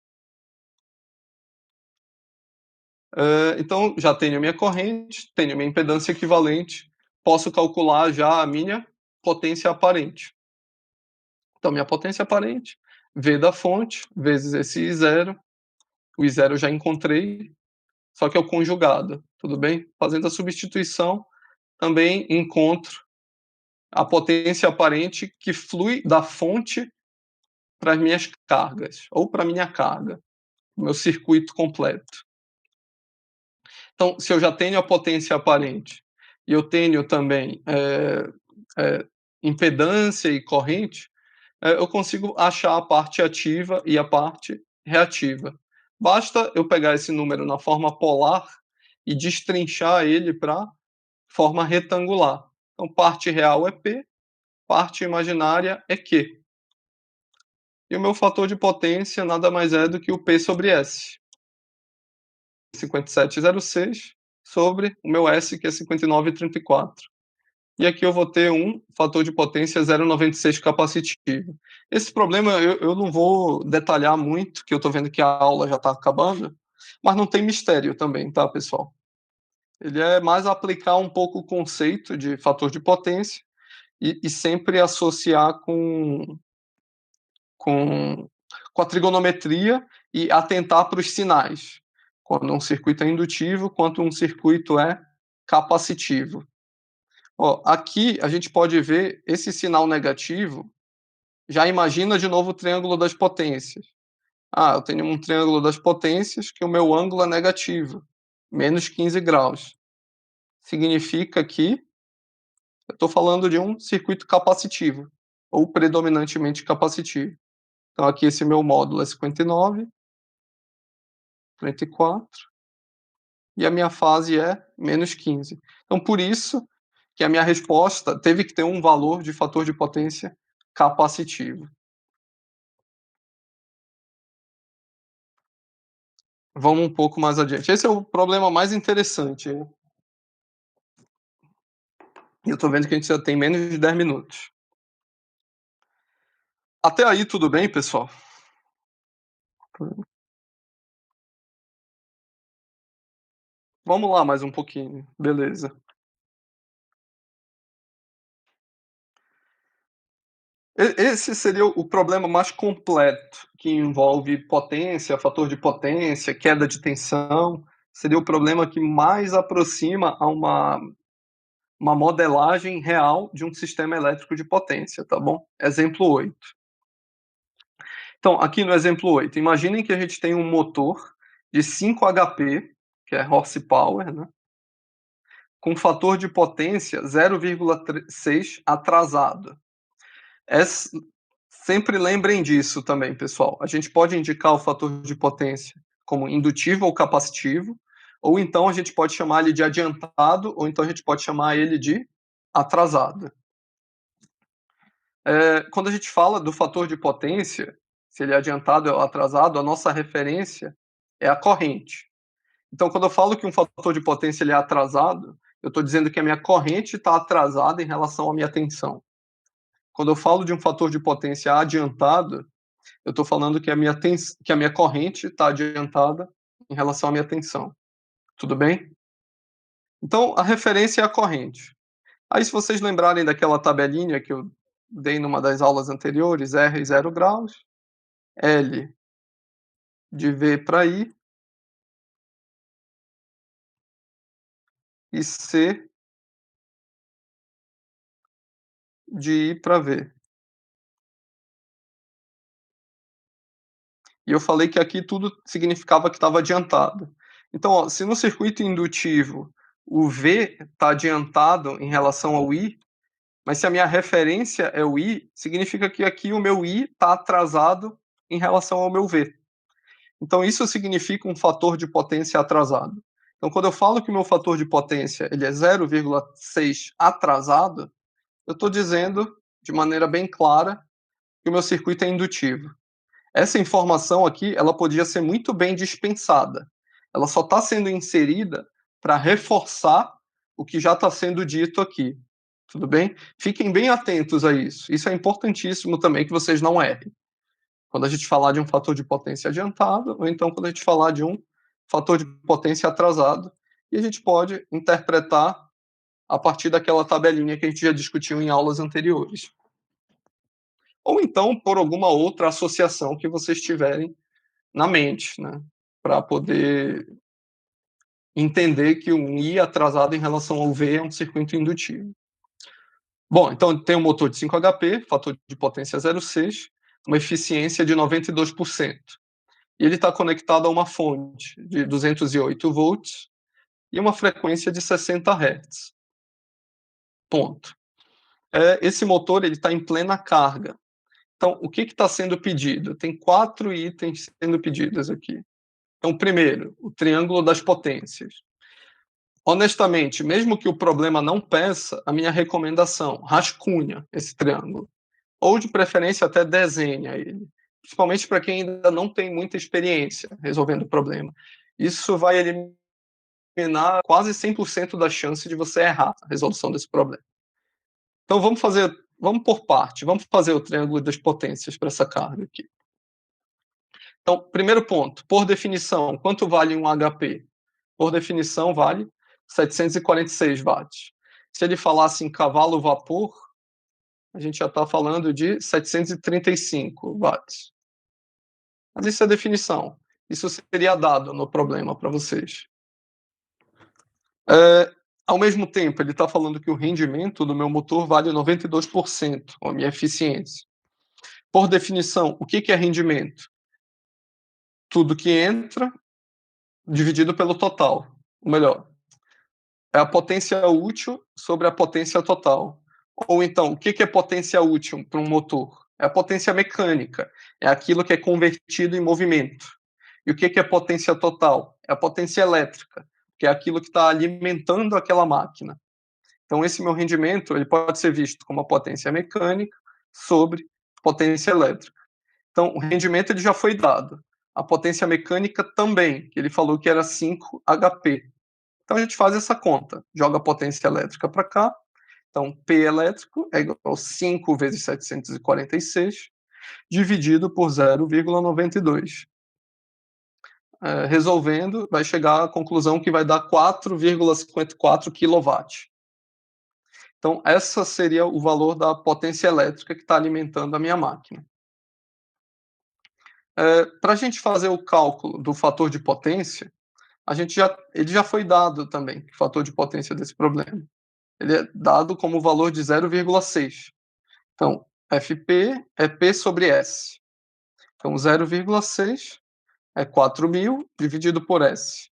Então, já tenho a minha corrente, tenho a minha impedância equivalente, posso calcular já a minha potência aparente. Então, minha potência aparente, V da fonte, vezes esse I0. O I0 eu já encontrei, só que é o conjugado, tudo bem? Fazendo a substituição, também encontro a potência aparente que flui da fonte para as minhas cargas, ou para a minha carga, o meu circuito completo. Então, se eu já tenho a potência aparente e eu tenho também impedância e corrente, eu consigo achar a parte ativa e a parte reativa. Basta eu pegar esse número na forma polar e destrinchar ele para forma retangular. Então, parte real é P, parte imaginária é Q. E o meu fator de potência nada mais é do que o P sobre S. 57,06 sobre o meu S, que é 59,34. E aqui eu vou ter um fator de potência 0,96 capacitivo. Esse problema eu não vou detalhar muito, que eu estou vendo que a aula já está acabando, mas não tem mistério também, tá, pessoal? Ele é mais aplicar um pouco o conceito de fator de potência e sempre associar com, com a trigonometria e atentar para os sinais, quando um circuito é indutivo, quanto um circuito é capacitivo. Ó, aqui a gente pode ver esse sinal negativo, já imagina de novo o triângulo das potências. Ah, eu tenho um triângulo das potências que o meu ângulo é negativo, menos 15 graus. Significa que eu estou falando de um circuito capacitivo, ou predominantemente capacitivo. Então aqui esse meu módulo é 59, 34, e a minha fase é menos 15. Então por isso que a minha resposta teve que ter um valor de fator de potência capacitivo. Vamos um pouco mais adiante. Esse é o problema mais interessante. E eu estou vendo que a gente já tem menos de 10 minutos. Até aí, tudo bem, pessoal? Vamos lá mais um pouquinho. Beleza. Esse seria o problema mais completo, que envolve potência, fator de potência, queda de tensão. Seria o problema que mais aproxima a uma modelagem real de um sistema elétrico de potência, tá bom? Exemplo 8. Então, aqui no exemplo 8, imaginem que a gente tem um motor de 5 HP, que é horsepower, né? Com fator de potência 0,6 atrasado. Sempre lembrem disso também, pessoal. A gente pode indicar o fator de potência como indutivo ou capacitivo, ou então a gente pode chamar ele de adiantado, ou então a gente pode chamar ele de atrasado. Quando a gente fala do fator de potência, se ele é adiantado ou atrasado, a nossa referência é a corrente. Então, quando eu falo que um fator de potência ele é atrasado, eu estou dizendo que a minha corrente está atrasada em relação à minha tensão. Quando eu falo de um fator de potência adiantado, eu estou falando que a minha corrente está adiantada em relação à minha tensão. Tudo bem? Então, a referência é a corrente. Aí, se vocês lembrarem daquela tabelinha que eu dei numa das aulas anteriores, R 0 graus, L de V para I e C de I para V. E eu falei que aqui tudo significava que estava adiantado. Então, ó, se no circuito indutivo o V está adiantado em relação ao I, mas se a minha referência é o I, significa que aqui o meu I está atrasado em relação ao meu V. Então, isso significa um fator de potência atrasado. Então, quando eu falo que o meu fator de potência ele é 0,6 atrasado, eu estou dizendo de maneira bem clara que o meu circuito é indutivo. Essa informação aqui, ela podia ser muito bem dispensada. Ela só está sendo inserida para reforçar o que já está sendo dito aqui. Tudo bem? Fiquem bem atentos a isso. Isso é importantíssimo também que vocês não errem. Quando a gente falar de um fator de potência adiantado, ou então quando a gente falar de um fator de potência atrasado, e a gente pode interpretar a partir daquela tabelinha que a gente já discutiu em aulas anteriores. Ou então por alguma outra associação que vocês tiverem na mente, né, para poder entender que um I atrasado em relação ao V é um circuito indutivo. Bom, então tem um motor de 5 HP, fator de potência 0,6, uma eficiência de 92%. E ele está conectado a uma fonte de 208 volts e uma frequência de 60 Hz. Ponto. Esse motor está em plena carga. Então, o que está sendo pedido? Tem 4 itens sendo pedidos aqui. Então, primeiro, o triângulo das potências. Honestamente, mesmo que o problema não peça, a minha recomendação, rascunha esse triângulo. Ou, de preferência, até desenha ele. Principalmente para quem ainda não tem muita experiência resolvendo o problema. Isso vai eliminar quase 100% da chance de você errar a resolução desse problema. Então, vamos por parte. Vamos fazer o triângulo das potências para essa carga aqui. Então, primeiro ponto, por definição, quanto vale um HP? Por definição, vale 746 watts. Se ele falasse em cavalo-vapor, a gente já está falando de 735 watts. Mas isso é definição. Isso seria dado no problema para vocês. Ao mesmo tempo, ele está falando que o rendimento do meu motor vale 92%, a minha eficiência. Por definição, o que é rendimento? Tudo que entra dividido pelo total. Ou melhor, é a potência útil sobre a potência total. Ou então, o que é potência útil para um motor? É a potência mecânica, é aquilo que é convertido em movimento. E o que é potência total? É a potência elétrica, que é aquilo que está alimentando aquela máquina. Então, esse meu rendimento ele pode ser visto como a potência mecânica sobre potência elétrica. Então, o rendimento ele já foi dado. A potência mecânica também, que ele falou que era 5 HP. Então, a gente faz essa conta. Joga a potência elétrica para cá. Então, P elétrico é igual a 5 vezes 746, dividido por 0,92. Resolvendo, vai chegar à conclusão que vai dar 4,54 kW. Então, esse seria o valor da potência elétrica que está alimentando a minha máquina. Para a gente fazer o cálculo do fator de potência, ele já foi dado também, o fator de potência desse problema. Ele é dado como valor de 0,6. Então, FP é P sobre S. Então, 0,6 é 4.000 dividido por S.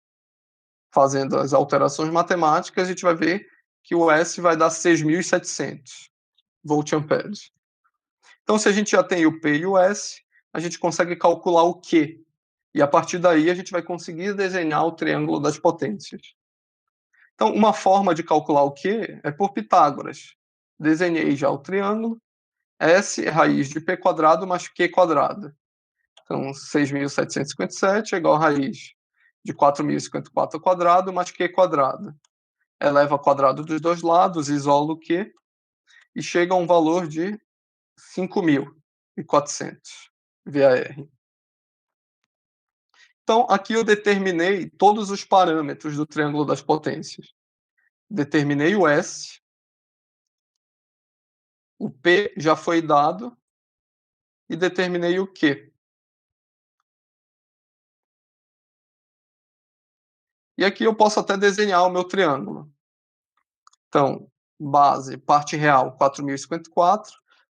Fazendo as alterações matemáticas, a gente vai ver que o S vai dar 6.700 volt-amperes. Então, se a gente já tem o P e o S, a gente consegue calcular o Q. E a partir daí, a gente vai conseguir desenhar o triângulo das potências. Então, uma forma de calcular o Q é por Pitágoras. Desenhei já o triângulo. S é raiz de P quadrado mais Q quadrado. Então, 6.757 é igual a raiz de 4.054 ao quadrado mais Q quadrado. Eleva ao quadrado dos dois lados, isola o Q e chega a um valor de 5.400 VAR. Então, aqui eu determinei todos os parâmetros do triângulo das potências. Determinei o S, o P já foi dado e determinei o Q. E aqui eu posso até desenhar o meu triângulo. Então, base, parte real 4.054,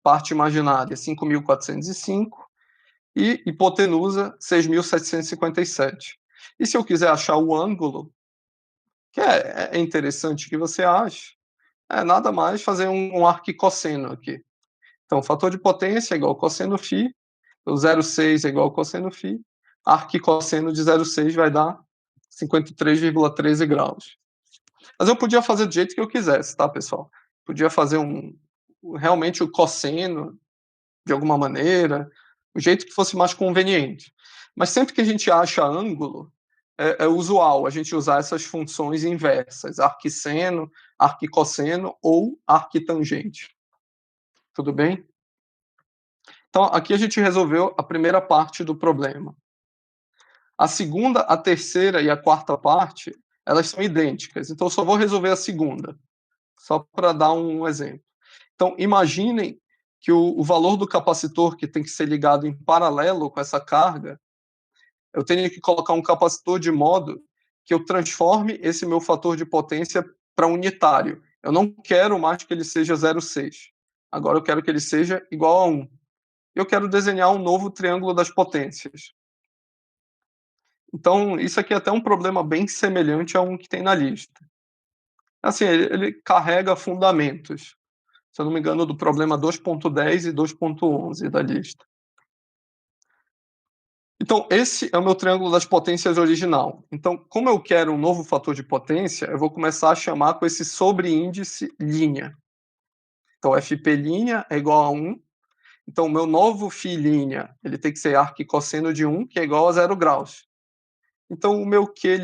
parte imaginária 5.405 e hipotenusa 6.757. E se eu quiser achar o ângulo, que é interessante que você ache, é nada mais fazer um arquicosseno aqui. Então, fator de potência é igual ao cosseno φ, o 0,6 é igual ao cosseno φ, arquicosseno de 0,6 vai dar 53,13 graus. Mas eu podia fazer do jeito que eu quisesse, tá, pessoal? Podia fazer realmente o cosseno, de alguma maneira, o jeito que fosse mais conveniente. Mas sempre que a gente acha ângulo, é usual a gente usar essas funções inversas, arquisseno, arquicosseno ou arquitangente. Tudo bem? Então, aqui a gente resolveu a primeira parte do problema. A segunda, a terceira e a quarta parte, elas são idênticas, então eu só vou resolver a segunda, só para dar um exemplo. Então, imaginem que o valor do capacitor que tem que ser ligado em paralelo com essa carga, eu tenho que colocar um capacitor de modo que eu transforme esse meu fator de potência para unitário. Eu não quero mais que ele seja 0,6. Agora eu quero que ele seja igual a 1. Eu quero desenhar um novo triângulo das potências. Então, isso aqui é até um problema bem semelhante a um que tem na lista. Assim, ele carrega fundamentos, se eu não me engano, do problema 2.10 e 2.11 da lista. Então, esse é o meu triângulo das potências original. Então, como eu quero um novo fator de potência, eu vou começar a chamar com esse sobreíndice linha. Então, FP' é igual a 1. Então, o meu novo φ' ele tem que ser arquicosseno de 1, que é igual a 0 graus. Então, o meu Q'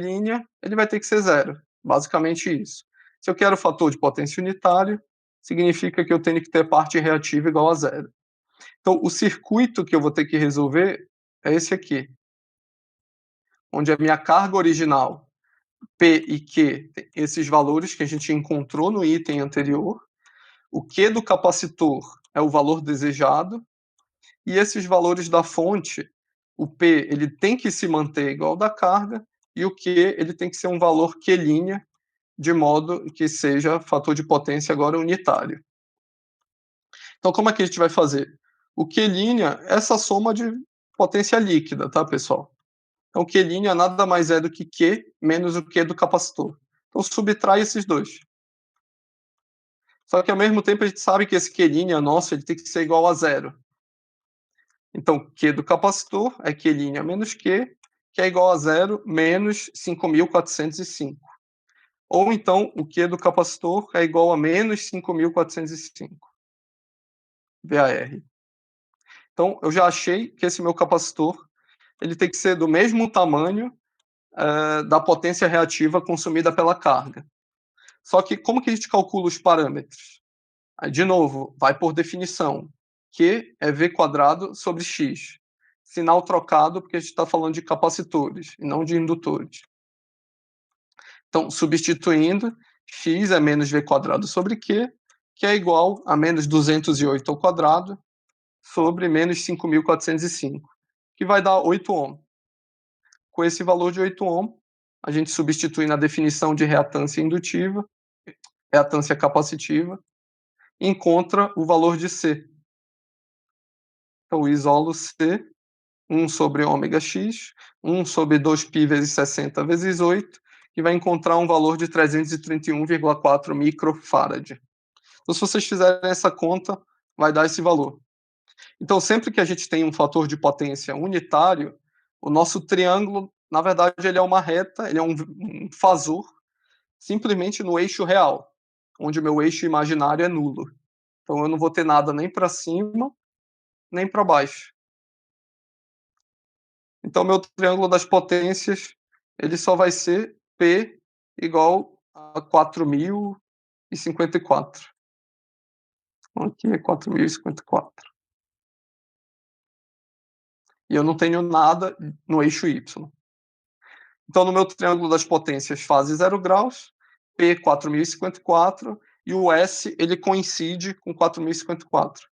ele vai ter que ser 0. Basicamente isso. Se eu quero fator de potência unitário, significa que eu tenho que ter parte reativa igual a 0. Então, o circuito que eu vou ter que resolver é esse aqui, onde a minha carga original, P e Q, esses valores que a gente encontrou no item anterior, o Q do capacitor é o valor desejado, e esses valores da fonte, o P ele tem que se manter igual ao da carga, e o Q ele tem que ser um valor Q', de modo que seja fator de potência agora unitário. Então, como é que a gente vai fazer? O Q' é essa soma de potência líquida, tá, pessoal? Então, Q' nada mais é do que Q menos o Q do capacitor. Então, subtrai esses dois. Só que, ao mesmo tempo, a gente sabe que esse Q' nosso ele tem que ser igual a 0. Então, Q do capacitor é Q' menos Q, que é igual a 0 menos 5.405. Ou então, o Q do capacitor é igual a menos 5.405 VAR. Então, eu já achei que esse meu capacitor ele tem que ser do mesmo tamanho da potência reativa consumida pela carga. Só que como que a gente calcula os parâmetros? Aí, de novo, vai por definição. Q é V² sobre X. Sinal trocado porque a gente está falando de capacitores e não de indutores. Então, substituindo, X é menos V² sobre Q, que é igual a menos 208 ao quadrado sobre menos 5.405, que vai dar 8 ohm. Com esse valor de 8 ohm, a gente substitui na definição de reatância indutiva, reatância capacitiva, e encontra o valor de C. Então, isolo C, 1 sobre ômega x, 1 sobre 2π vezes 60 vezes 8, que vai encontrar um valor de 331,4 microfarad. Então, se vocês fizerem essa conta, vai dar esse valor. Então, sempre que a gente tem um fator de potência unitário, o nosso triângulo, na verdade, ele é uma reta, ele é um fasor, simplesmente no eixo real, onde o meu eixo imaginário é nulo. Então, eu não vou ter nada nem para cima, nem para baixo. Então, meu triângulo das potências, ele só vai ser P igual a 4.054. Aqui é 4.054. E eu não tenho nada no eixo Y. Então, no meu triângulo das potências, fase 0 graus, P 4.054, e o S ele coincide com 4.054.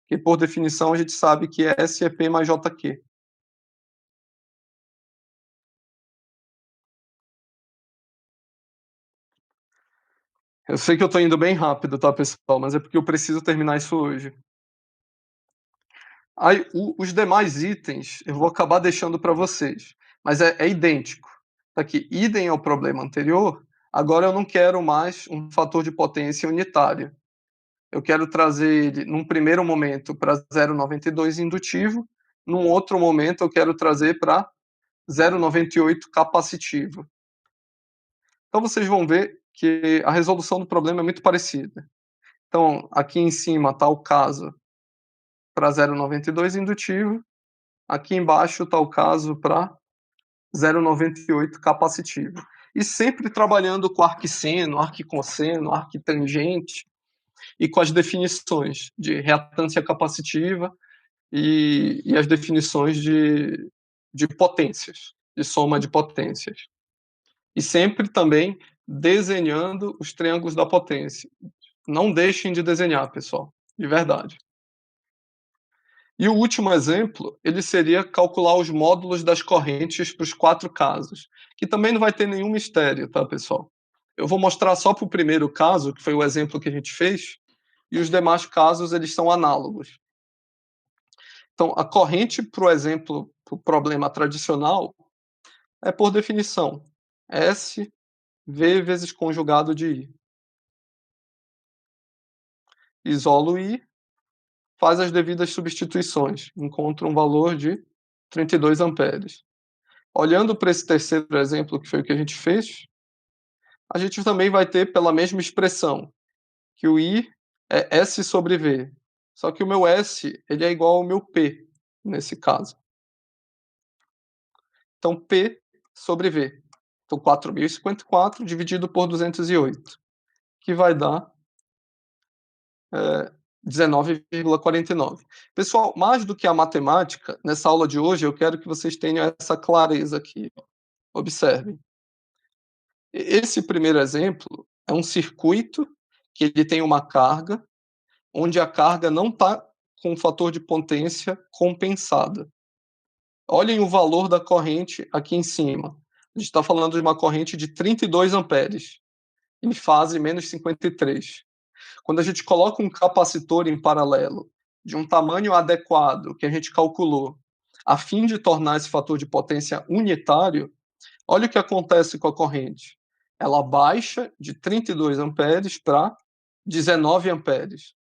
Que, por definição, a gente sabe que S é P mais JQ. Eu sei que eu estou indo bem rápido, tá, pessoal? Mas é porque eu preciso terminar isso hoje. Aí, os demais itens eu vou acabar deixando para vocês, mas é idêntico. Tá aqui, idem ao problema anterior, agora eu não quero mais um fator de potência unitário. Eu quero trazer ele, num primeiro momento, para 0,92 indutivo, num outro momento eu quero trazer para 0,98 capacitivo. Então vocês vão ver que a resolução do problema é muito parecida. Então, aqui em cima está o caso para 0,92 indutivo, aqui embaixo está o caso para 0,98 capacitivo. E sempre trabalhando com arquisseno, arquicosseno, arquitangente e com as definições de reatância capacitiva e as definições de potências. de soma de potências. E sempre também desenhando os triângulos da potência. Não deixem de desenhar, pessoal, de verdade. E o último exemplo, ele seria calcular os módulos das correntes para os 4 casos, que também não vai ter nenhum mistério, tá, pessoal? Eu vou mostrar só para o primeiro caso, que foi o exemplo que a gente fez, e os demais casos, eles são análogos. Então, a corrente, para o exemplo, para o problema tradicional, é, por definição, S V vezes conjugado de I. Isolo I, faz as devidas substituições, encontra um valor de 32 amperes. Olhando para esse terceiro exemplo, que foi o que a gente fez, a gente também vai ter pela mesma expressão, que o I é S sobre V. Só que o meu S ele é igual ao meu P, nesse caso. Então, P sobre V. Então, 4.054 dividido por 208, que vai dar 19,49. Pessoal, mais do que a matemática, nessa aula de hoje, eu quero que vocês tenham essa clareza aqui. Observem. Esse primeiro exemplo é um circuito que ele tem uma carga, onde a carga não está com o fator de potência compensada. Olhem o valor da corrente aqui em cima. A gente está falando de uma corrente de 32 amperes, em fase menos 53. Quando a gente coloca um capacitor em paralelo, de um tamanho adequado, que a gente calculou, a fim de tornar esse fator de potência unitário, olha o que acontece com a corrente. Ela baixa de 32 amperes para 19 amperes.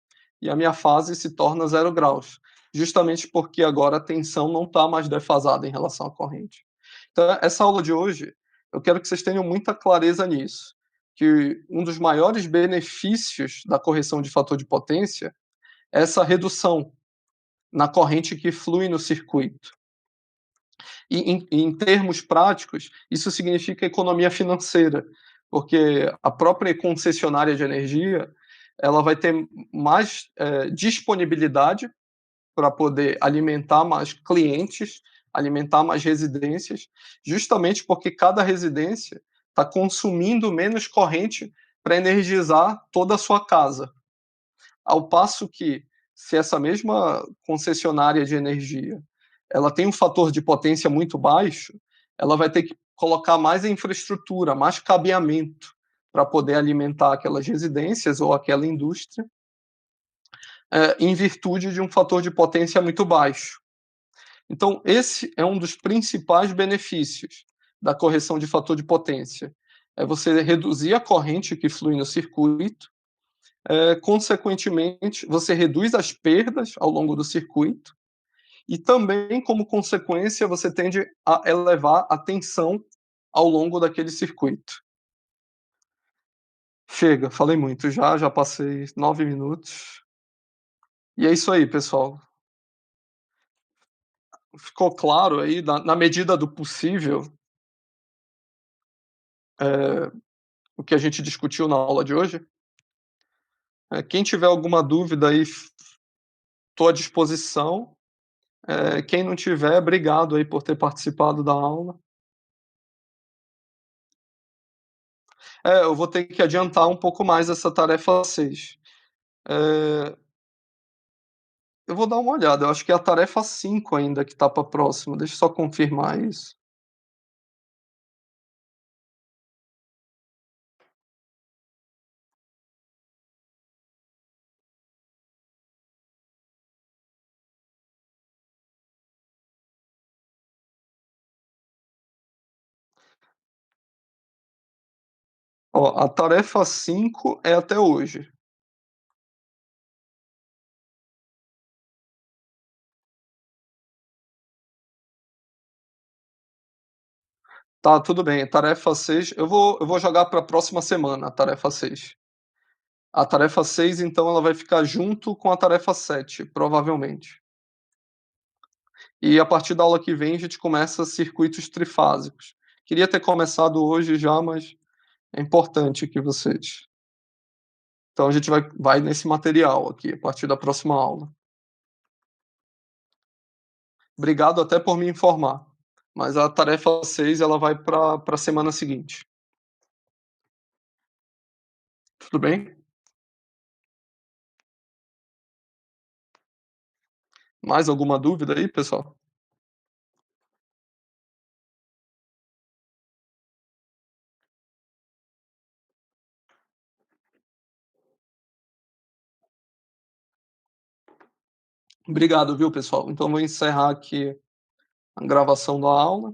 E a minha fase se torna 0 graus, justamente porque agora a tensão não está mais defasada em relação à corrente. Então, essa aula de hoje, eu quero que vocês tenham muita clareza nisso, que um dos maiores benefícios da correção de fator de potência é essa redução na corrente que flui no circuito. E em termos práticos, isso significa economia financeira, porque a própria concessionária de energia ela vai ter mais disponibilidade para poder alimentar mais clientes, alimentar mais residências, justamente porque cada residência está consumindo menos corrente para energizar toda a sua casa. Ao passo que, se essa mesma concessionária de energia ela tem um fator de potência muito baixo, ela vai ter que colocar mais infraestrutura, mais cabeamento para poder alimentar aquelas residências ou aquela indústria, em virtude de um fator de potência muito baixo. Então, esse é um dos principais benefícios da correção de fator de potência. É você reduzir a corrente que flui no circuito, consequentemente, você reduz as perdas ao longo do circuito, e também, como consequência, você tende a elevar a tensão ao longo daquele circuito. Chega, falei muito já passei 9 minutos. E é isso aí, pessoal. Ficou claro aí, na medida do possível, o que a gente discutiu na aula de hoje? Quem tiver alguma dúvida aí, estou à disposição. Quem não tiver, obrigado aí por ter participado da aula. Eu vou ter que adiantar um pouco mais essa tarefa 6. Eu vou dar uma olhada, eu acho que é a tarefa 5 ainda que está para próxima, deixa eu só confirmar isso. Ó, a tarefa 5 é até hoje. Tá, tudo bem, tarefa 6 eu vou jogar para a próxima semana, a tarefa 6. A tarefa 6 então, ela vai ficar junto com a tarefa 7, provavelmente. E a partir da aula que vem, a gente começa circuitos trifásicos. Queria ter começado hoje já, mas é importante que vocês. Então a gente vai nesse material aqui, a partir da próxima aula. Obrigado até por me informar. mas a tarefa 6 ela vai para a semana seguinte. Tudo bem? Mais alguma dúvida aí, pessoal? Obrigado, viu, pessoal. Então vou encerrar aqui a gravação da aula.